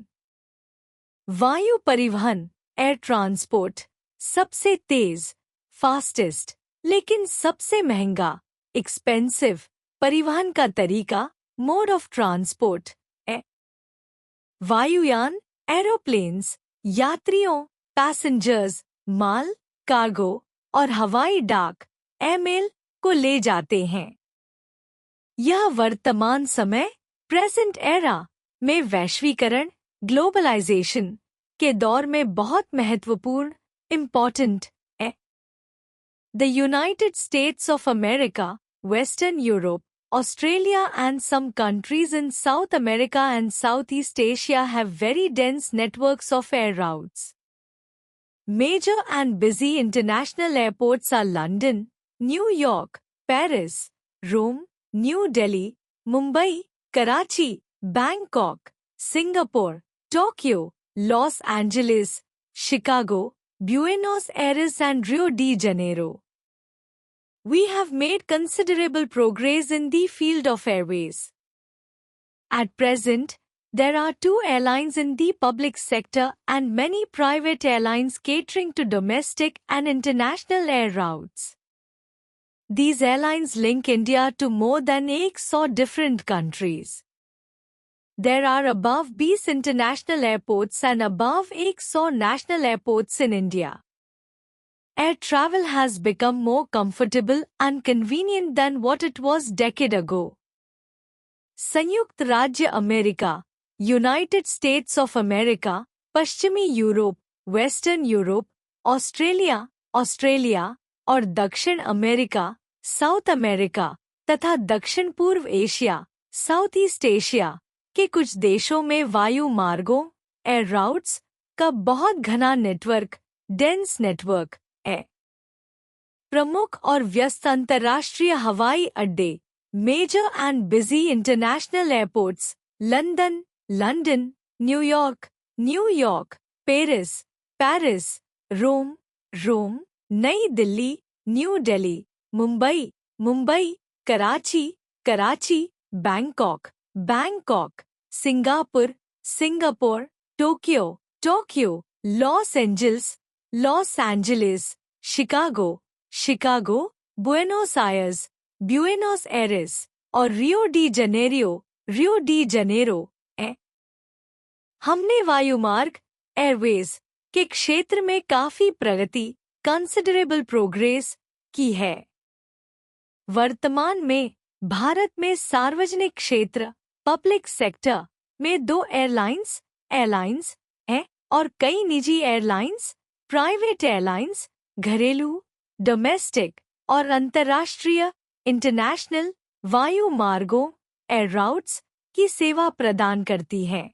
वायु परिवहन air transport सबसे तेज fastest लेकिन सबसे महंगा expensive परिवहन का तरीका mode of transport है। वायुयान एरोप्लेन्स यात्रियों पैसेंजर्स माल कार्गो और हवाई डाक एयरमेल को ले जाते हैं। यह वर्तमान समय प्रेजेंट एरा में वैश्वीकरण ग्लोबलाइजेशन के दौर में बहुत महत्वपूर्ण इम्पॉर्टेंट है। The United states of America, western Europe, Australia and some countries in South America and Southeast Asia have very dense networks of air routes. Major and busy international airports are London, New York, Paris, Rome, New Delhi, Mumbai, Karachi, Bangkok, Singapore, Tokyo, Los Angeles, Chicago, Buenos Aires and Rio de Janeiro. We have made considerable progress in the field of airways. At present, there are 2 airlines in the public sector and many private airlines catering to domestic and international air routes. These airlines link India to more than 100 different countries. There are above 20 international airports and above 100 national airports in India. Air travel has become more comfortable and convenient than what it was decade ago. संयुक्त राज्य America, United states of America, पश्चिमी Europe, western Europe, Australia और दक्षिण America South America तथा दक्षिण पूर्व Asia south east Asia के कुछ देशों में वायु मार्गों एयर राउट्स का बहुत घना नेटवर्क डेंस नेटवर्क है। प्रमुख और व्यस्त अंतर्राष्ट्रीय हवाई अड्डे major and busy international airports London New York, Paris, Rome, Nai Delhi, New Delhi, Mumbai, Karachi, Bangkok, Singapore, Tokyo, Los Angeles, Chicago, Buenos Aires और रियो डी जनेरो है। हमने वायुमार्ग एयरवेज के क्षेत्र में काफी प्रगति कंसिडरेबल प्रोग्रेस की है। वर्तमान में भारत में सार्वजनिक क्षेत्र पब्लिक सेक्टर में 2 एयरलाइंस हैं और कई निजी एयरलाइंस प्राइवेट एयरलाइंस घरेलू डोमेस्टिक और अंतर्राष्ट्रीय इंटरनेशनल वायु मार्गों एयर राउट्स की सेवा प्रदान करती हैं।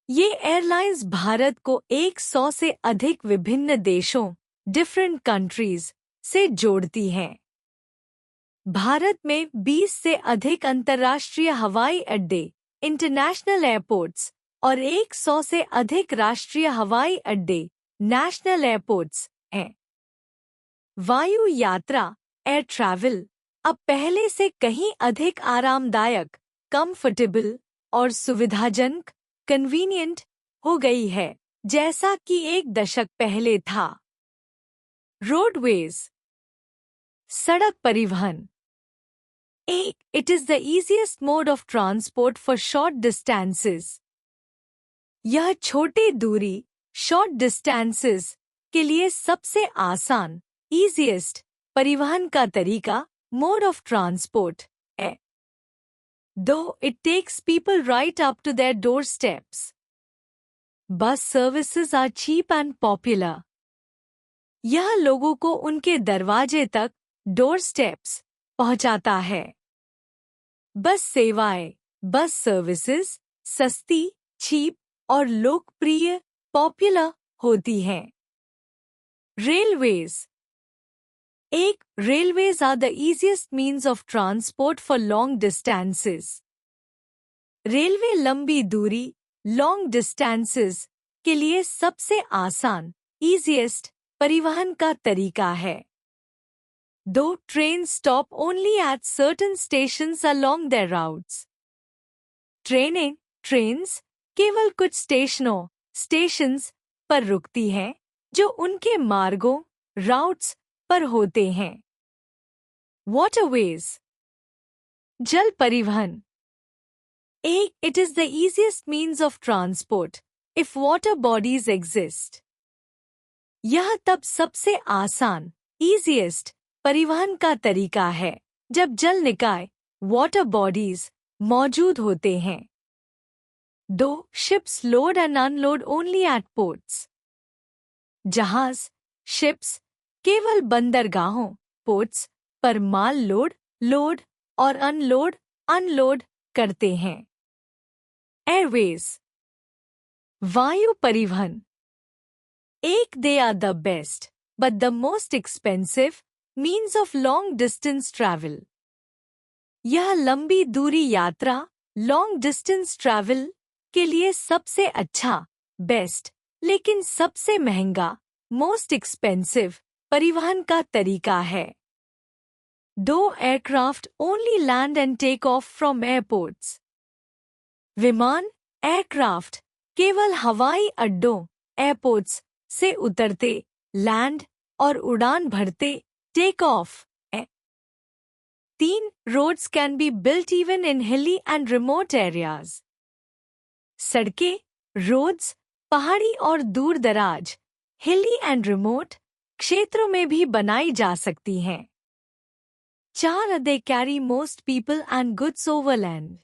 ये एयरलाइंस भारत को 100 से अधिक विभिन्न देशों डिफरेंट कंट्रीज से जोड़ती हैं। भारत में 20 से अधिक अंतर्राष्ट्रीय हवाई अड्डे इंटरनेशनल एयरपोर्ट्स और 100 से अधिक राष्ट्रीय हवाई अड्डे नेशनल एयरपोर्ट्स हैं। वायु यात्रा एयर ट्रैवल अब पहले से कहीं अधिक आरामदायक, कंफर्टेबल और सुविधाजनक कन्वीनियंट हो गई है जैसा कि 1 दशक पहले था। रोडवेज सड़क परिवहन it is the easiest mode of transport for short distances. यह छोटी दूरी शॉर्ट डिस्टेंसेस के लिए सबसे आसान इजीएस्ट परिवहन का तरीका मोड ऑफ ट्रांसपोर्ट है। Though it takes people right up to their doorsteps. Bus services are cheap and popular. यह लोगों को उनके दरवाजे तक doorsteps पहुंचाता है। बस सेवाएं बस सर्विसेज सस्ती, चीप और लोकप्रिय पॉपुलर होती हैं। Railways are the easiest means of transport for long distances. Railway लंबी दूरी लॉन्ग डिस्टेंसेस के लिए सबसे आसान easiest परिवहन का तरीका है। Though trains stop only at certain stations along their routes. Trains केवल कुछ स्टेशंस पर रुकती हैं जो उनके मार्गों राउट्स पर होते हैं। वाटरवेज जल परिवहन it is the easiest means of transport if water bodies exist. यह तब सबसे आसान easiest परिवहन का तरीका है जब जल निकाय वाटर बॉडीज मौजूद होते हैं। दो ships load and unload only at ports. जहाज शिप्स केवल बंदरगाहों पोर्ट्स पर माल लोड और अनलोड करते हैं। एयरवेज वायु परिवहन they are the best but the most expensive means of long distance travel. यह लंबी दूरी यात्रा लॉन्ग डिस्टेंस ट्रैवल के लिए सबसे अच्छा बेस्ट लेकिन सबसे महंगा मोस्ट एक्सपेंसिव परिवहन का तरीका है। दो aircraft only land and take off from airports. विमान एयरक्राफ्ट केवल हवाई अड्डों एयरपोर्ट्स से उतरते लैंड और उड़ान भरते take off. 3 roads can be built even in hilly and remote areas. सड़कें रोड्स पहाड़ी और दूर दराज हिली एंड रिमोट क्षेत्रों में भी बनाई जा सकती हैं। 4 they carry most people and goods overland.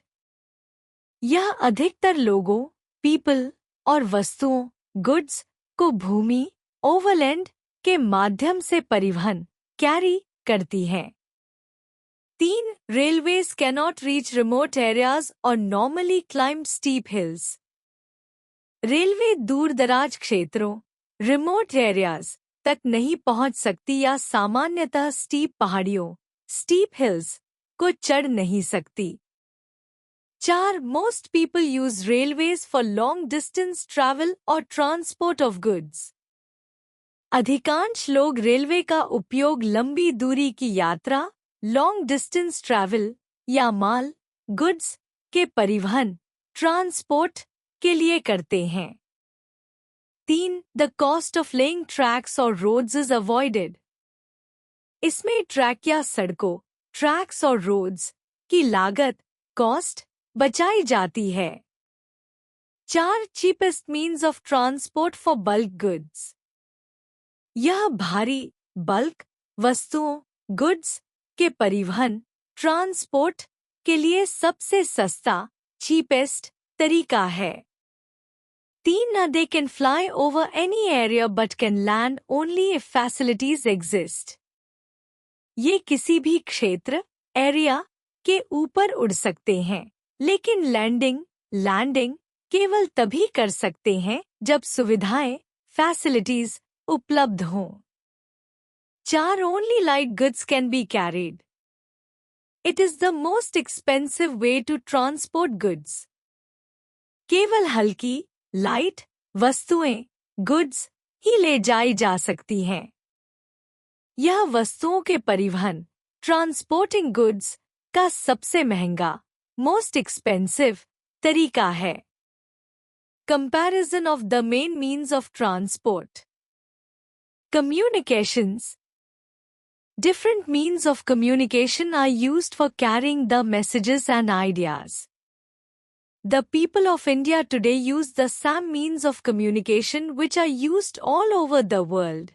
यह अधिकतर लोगों पीपल और वस्तुओं गुड्स को भूमि ओवरलैंड के माध्यम से परिवहन कैरी करती हैं। 3. Railways cannot reach remote areas or normally climb steep hills. Railway दूर दराज क्षेत्रों रिमोट एरियाज तक नहीं पहुंच सकती या सामान्यतः स्टीप पहाड़ियों स्टीप हिल्स को चढ़ नहीं सकती। 4. Most people use railways for long distance travel or transport of goods. अधिकांश लोग रेलवे का उपयोग लंबी दूरी की यात्रा लॉन्ग डिस्टेंस ट्रैवल या माल गुड्स के परिवहन ट्रांसपोर्ट के लिए करते हैं। 3. The cost of laying tracks or roads is avoided. इसमें ट्रैक या सड़कों ट्रैक्स और रोड्स की लागत कॉस्ट बचाई जाती है। 4. Cheapest means of transport for bulk goods. यह भारी बल्क वस्तुओं गुड्स के परिवहन ट्रांसपोर्ट के लिए सबसे सस्ता चीपेस्ट तरीका है। 3. They can fly over any area but can land only if facilities exist. ये किसी भी क्षेत्र एरिया के ऊपर उड़ सकते हैं लेकिन लैंडिंग केवल तभी कर सकते हैं जब सुविधाएं फैसिलिटीज उपलब्ध हों। 4. Only light goods can be carried. It is the most expensive way to transport goods. केवल हल्की लाइट वस्तुएं गुड्स ही ले जाई जा सकती हैं। यह वस्तुओं के परिवहन ट्रांसपोर्टिंग गुड्स का सबसे महंगा मोस्ट एक्सपेंसिव तरीका है। Comparison of the main means of transport communications Different means of communication are used for carrying the messages and ideas. The people of India today use the same means of communication which are used all over the world.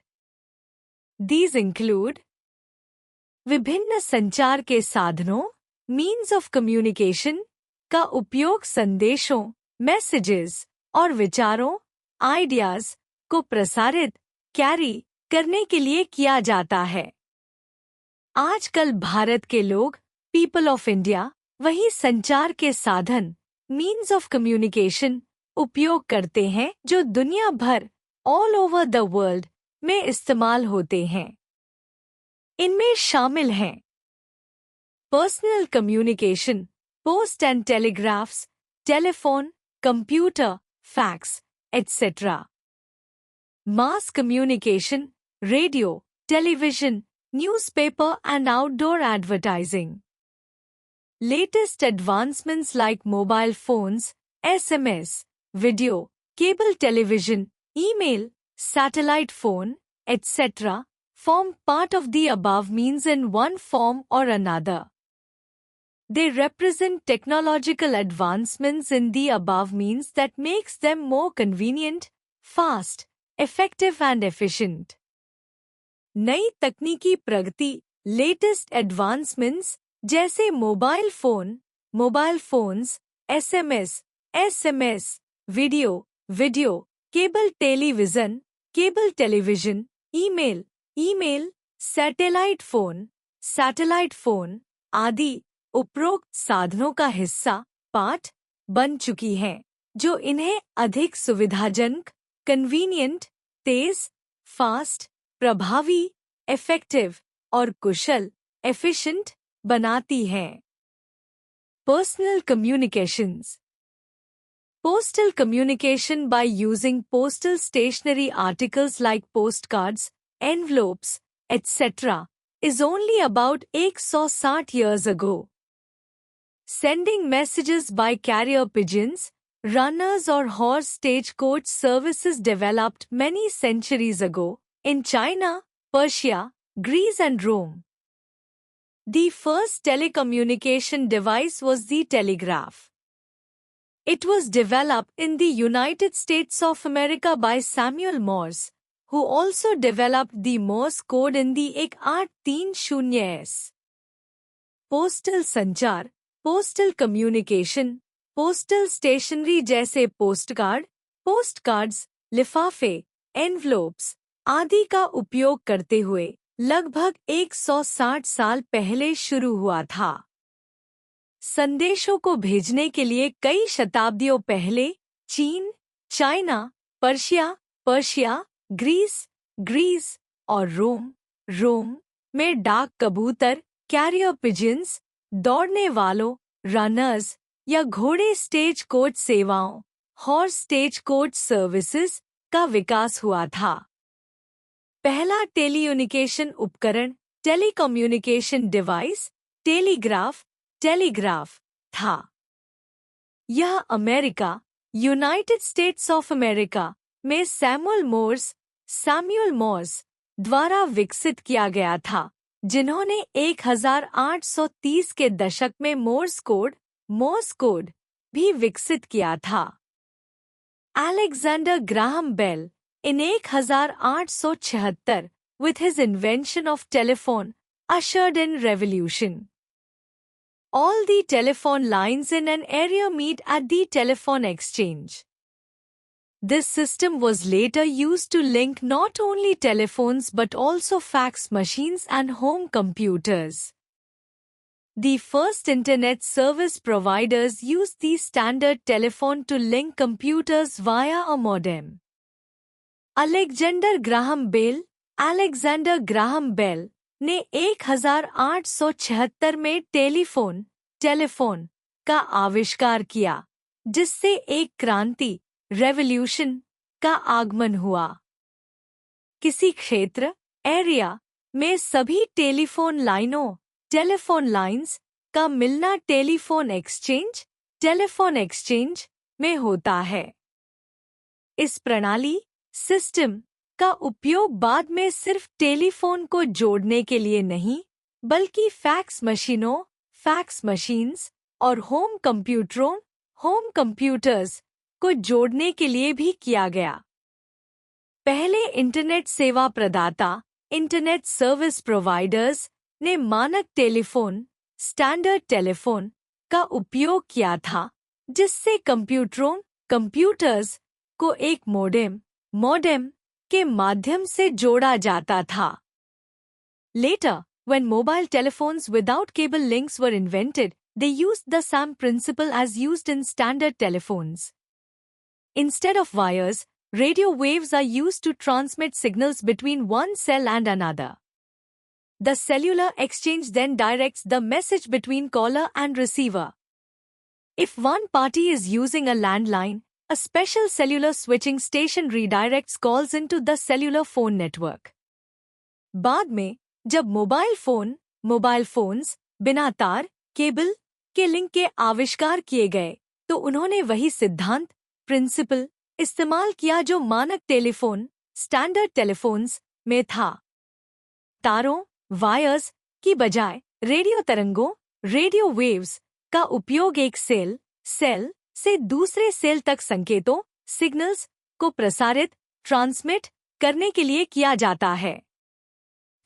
These include विभिन्न संचार के साधनों means of communication का उपयोग संदेशों messages और विचारों ideas को प्रसारित कैरी करने के लिए किया जाता है। आजकल भारत के लोग पीपल ऑफ इंडिया वही संचार के साधन मीन्स ऑफ कम्युनिकेशन उपयोग करते हैं जो दुनिया भर ऑल ओवर द वर्ल्ड में इस्तेमाल होते हैं। इनमें शामिल हैं personal communication post and telegraphs telephone computer fax etcetera mass communication radio television newspaper and outdoor advertising. Latest advancements like mobile phones, SMS, video, cable television, email, satellite phone, etc. form part of the above means in one form or another. They represent technological advancements in the above means that makes them more convenient, fast, effective and efficient. नई तकनीकी प्रगति latest advancements जैसे mobile phones SMS video cable television email satellite phone आदि उपरोक्त साधनों का हिस्सा part बन चुकी हैं जो इन्हें अधिक सुविधाजनक कन्वीनियंट तेज फास्ट प्रभावी इफेक्टिव और कुशल एफिशिएंट बनाती हैं। Personal communications Postal communication by using postal stationery articles like postcards, envelopes, etc. is only about 160 years ago. Sending messages by carrier pigeons, runners or horse stagecoach services developed many centuries ago in China, Persia, Greece and Rome. The first telecommunication device was the telegraph. It was developed in the United States of America by Samuel Morse, who also developed the Morse code in the 1830s. Postal संचार, postal communication, postal stationery जैसे postcards, लिफाफे, envelopes आदि का उपयोग करते हुए लगभग 160 साल पहले शुरू हुआ था। संदेशों को भेजने के लिए कई शताब्दियों पहले चीन, चाइना, पर्शिया, ग्रीस और रोम में डाक कबूतर, कैरियर पिजन्स, दौड़ने वालों, रनर्स या घोड़े स्टेज कोच सेवाओं, हॉर्स स्टेज कोच सर्विसेज का विकास हुआ था। पहला टेलीकम्युनिकेशन उपकरण, टेलीकम्युनिकेशन डिवाइस, टेलीग्राफ था। यह America, United states of America में सैमुअल मॉर्स द्वारा विकसित किया गया था, जिन्होंने 1830 के दशक में मोर्स कोड भी विकसित किया था। Alexander Graham Bell in 1876 with his invention of telephone ushered in revolution. All the telephone lines in an area meet at the telephone exchange. This system was later used to link not only telephones but also fax machines and home computers. The first internet service providers used the standard telephone to link computers via a modem. Alexander Graham Bell ने 1876 में telephone का आविष्कार किया, जिससे एक क्रांति revolution का आगमन हुआ। किसी क्षेत्र एरिया में सभी टेलीफोन लाइंस का मिलना टेलीफोन एक्सचेंज में होता है। इस प्रणाली सिस्टम का उपयोग बाद में सिर्फ टेलीफोन को जोड़ने के लिए नहीं, बल्कि फैक्स मशीन्स और होम कंप्यूटर्स को जोड़ने के लिए भी किया गया। पहले इंटरनेट सेवा प्रदाता, इंटरनेट सर्विस प्रोवाइडर्स ने मानक स्टैंडर्ड टेलीफोन का उपयोग किया था, जिससे कंप्यूटर्स को एक मोडेम के माध्यम से जोड़ा जाता था। Later, when mobile telephones without cable links were invented, they used the same principle as used in standard telephones. Instead of wires, radio waves are used to transmit signals between one cell and another. The cellular exchange then directs the message between caller and receiver. If one party is using a landline, a special cellular switching station redirects calls into the cellular phone network. बाद में जब mobile phones बिना तार cable के link के आविष्कार किए गए, तो उन्होंने वही प्रिंसिपल इस्तेमाल किया जो मानक स्टैंडर्ड टेलीफोन्स में था। तारों वायर्स की बजाय रेडियो वेव्स का उपयोग एक सेल से दूसरे सेल तक संकेतों सिग्नल्स को ट्रांसमिट करने के लिए किया जाता है।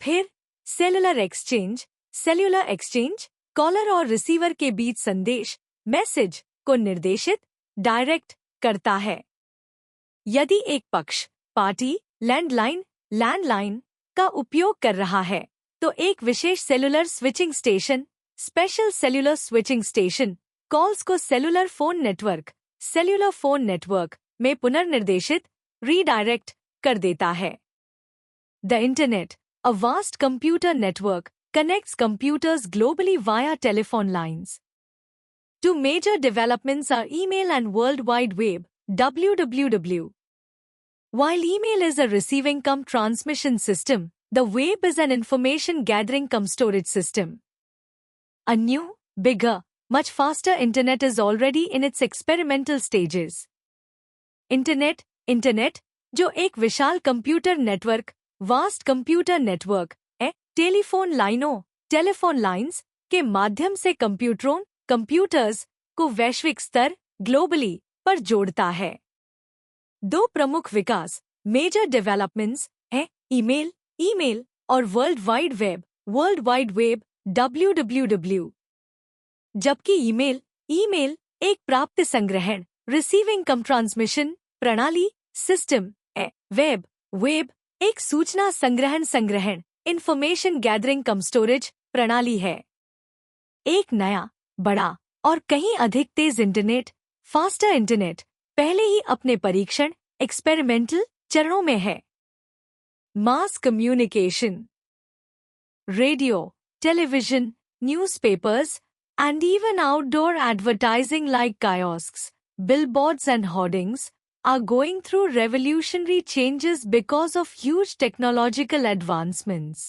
फिर सेलुलर एक्सचेंज कॉलर और रिसीवर के बीच मैसेज को डायरेक्ट करता है। यदि एक पक्ष पार्टी लैंडलाइन का उपयोग कर रहा है, तो एक विशेष सेलुलर स्विचिंग स्टेशन कॉल्स को सेलुलर फोन नेटवर्क में रीडायरेक्ट कर देता है। The internet, a vast computer network, connects computers globally via telephone lines. Two major developments are email and World Wide Web, WWW. While email is a receiving-cum-transmission system, the web is an information-gathering-cum-storage system. A new, bigger, much faster internet is already in its experimental stages. Internet जो एक विशाल computer network, vast computer network है, telephone lines के माध्यम से computers को वैश्विक स्तर ग्लोबली पर जोड़ता है। दो प्रमुख विकास मेजर डेवलपमेंट्स हैं ईमेल और वर्ल्ड वाइड वेब WWW। जबकि ईमेल एक प्राप्त संग्रहण रिसीविंग कम ट्रांसमिशन प्रणाली सिस्टम है, वेब एक सूचना संग्रहण इंफॉर्मेशन गैदरिंग कम स्टोरेज प्रणाली है। एक नया, बड़ा और कहीं अधिक तेज इंटरनेट, फास्टर इंटरनेट, पहले ही अपने परीक्षण एक्सपेरिमेंटल चरणों में है। Mass communication, radio, television, newspapers, and even outdoor advertising like kiosks, billboards and hoardings are going through revolutionary changes because of huge technological advancements.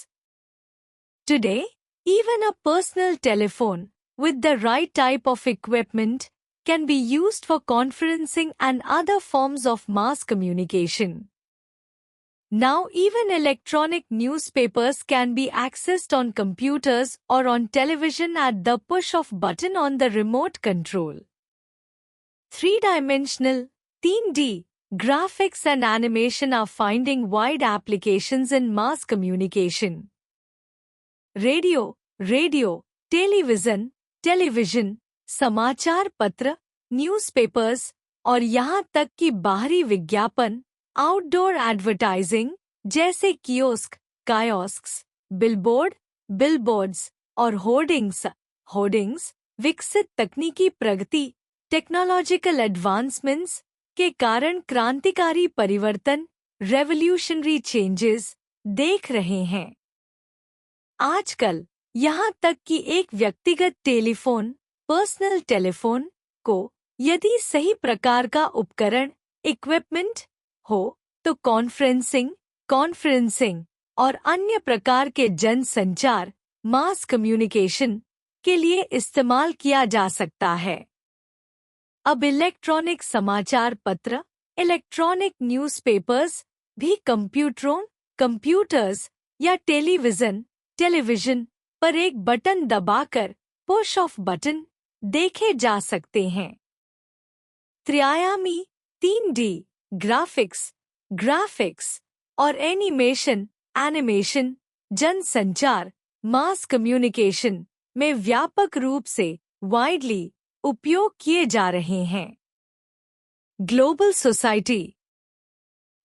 Today, even a personal telephone with the right type of equipment can be used for conferencing and other forms of mass communication. Now even electronic newspapers can be accessed on computers or on television at the push of button on the remote control. Three-dimensional, 3D, graphics and animation are finding wide applications in mass communication. Radio, television, समाचार पत्र, newspapers और यहाँ तक कि बाहरी विज्ञापन, outdoor advertising जैसे कायोस्क्स, billboards और होर्डिंग्स विकसित तकनीकी प्रगति टेक्नोलॉजिकल एडवांसमेंट्स के कारण क्रांतिकारी परिवर्तन रेवोल्यूशनरी चेंजेस देख रहे हैं। आजकल यहाँ तक कि एक व्यक्तिगत टेलीफोन, पर्सनल टेलीफोन को यदि सही प्रकार का उपकरण, इक्विपमेंट हो तो कॉन्फ्रेंसिंग और अन्य प्रकार के जनसंचार मास कम्युनिकेशन के लिए इस्तेमाल किया जा सकता है। अब इलेक्ट्रॉनिक समाचार पत्र, इलेक्ट्रॉनिक न्यूज़पेपर्स भी कंप्यूटर्स या टेलीविजन पर एक बटन दबाकर पुश ऑफ बटन देखे जा सकते हैं। त्रिआयामी 3D ग्राफिक्स और एनिमेशन जनसंचार मास कम्युनिकेशन में व्यापक रूप से वाइडली उपयोग किए जा रहे हैं। Global society,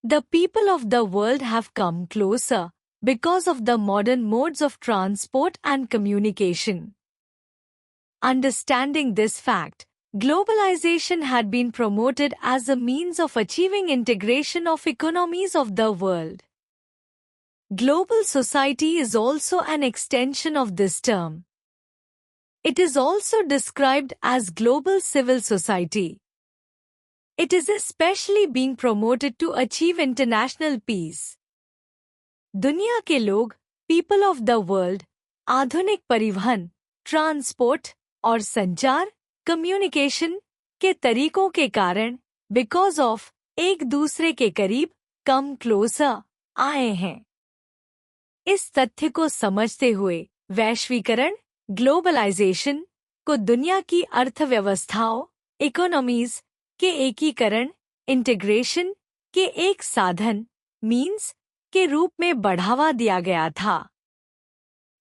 the people of the world have come closer because of the modern modes of transport and communication. Understanding this fact, globalization had been promoted as a means of achieving integration of economies of the world. Global society is also an extension of this term. It is also described as global civil society. It is especially being promoted to achieve international peace. दुनिया के लोग, people of the world, आधुनिक परिवहन, transport और संचार, communication के तरीकों के कारण बिकॉज ऑफ एक दूसरे के करीब कम क्लोजर आए हैं। इस तथ्य को समझते हुए वैश्वीकरण ग्लोबलाइजेशन को दुनिया की अर्थव्यवस्थाओं इकोनॉमीज के एकीकरण इंटीग्रेशन के एक साधन मीन्स के रूप में बढ़ावा दिया गया था।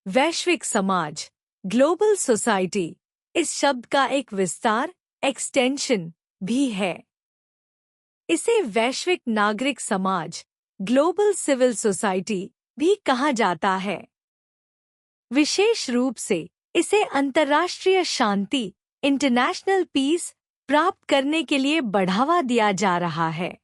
वैश्विक समाज ग्लोबल सोसाइटी इस शब्द का एक विस्तार एक्सटेंशन भी है। इसे वैश्विक नागरिक समाज ग्लोबल सिविल सोसाइटी भी कहा जाता है। विशेष रूप से इसे अंतर्राष्ट्रीय शांति इंटरनेशनल पीस प्राप्त करने के लिए बढ़ावा दिया जा रहा है।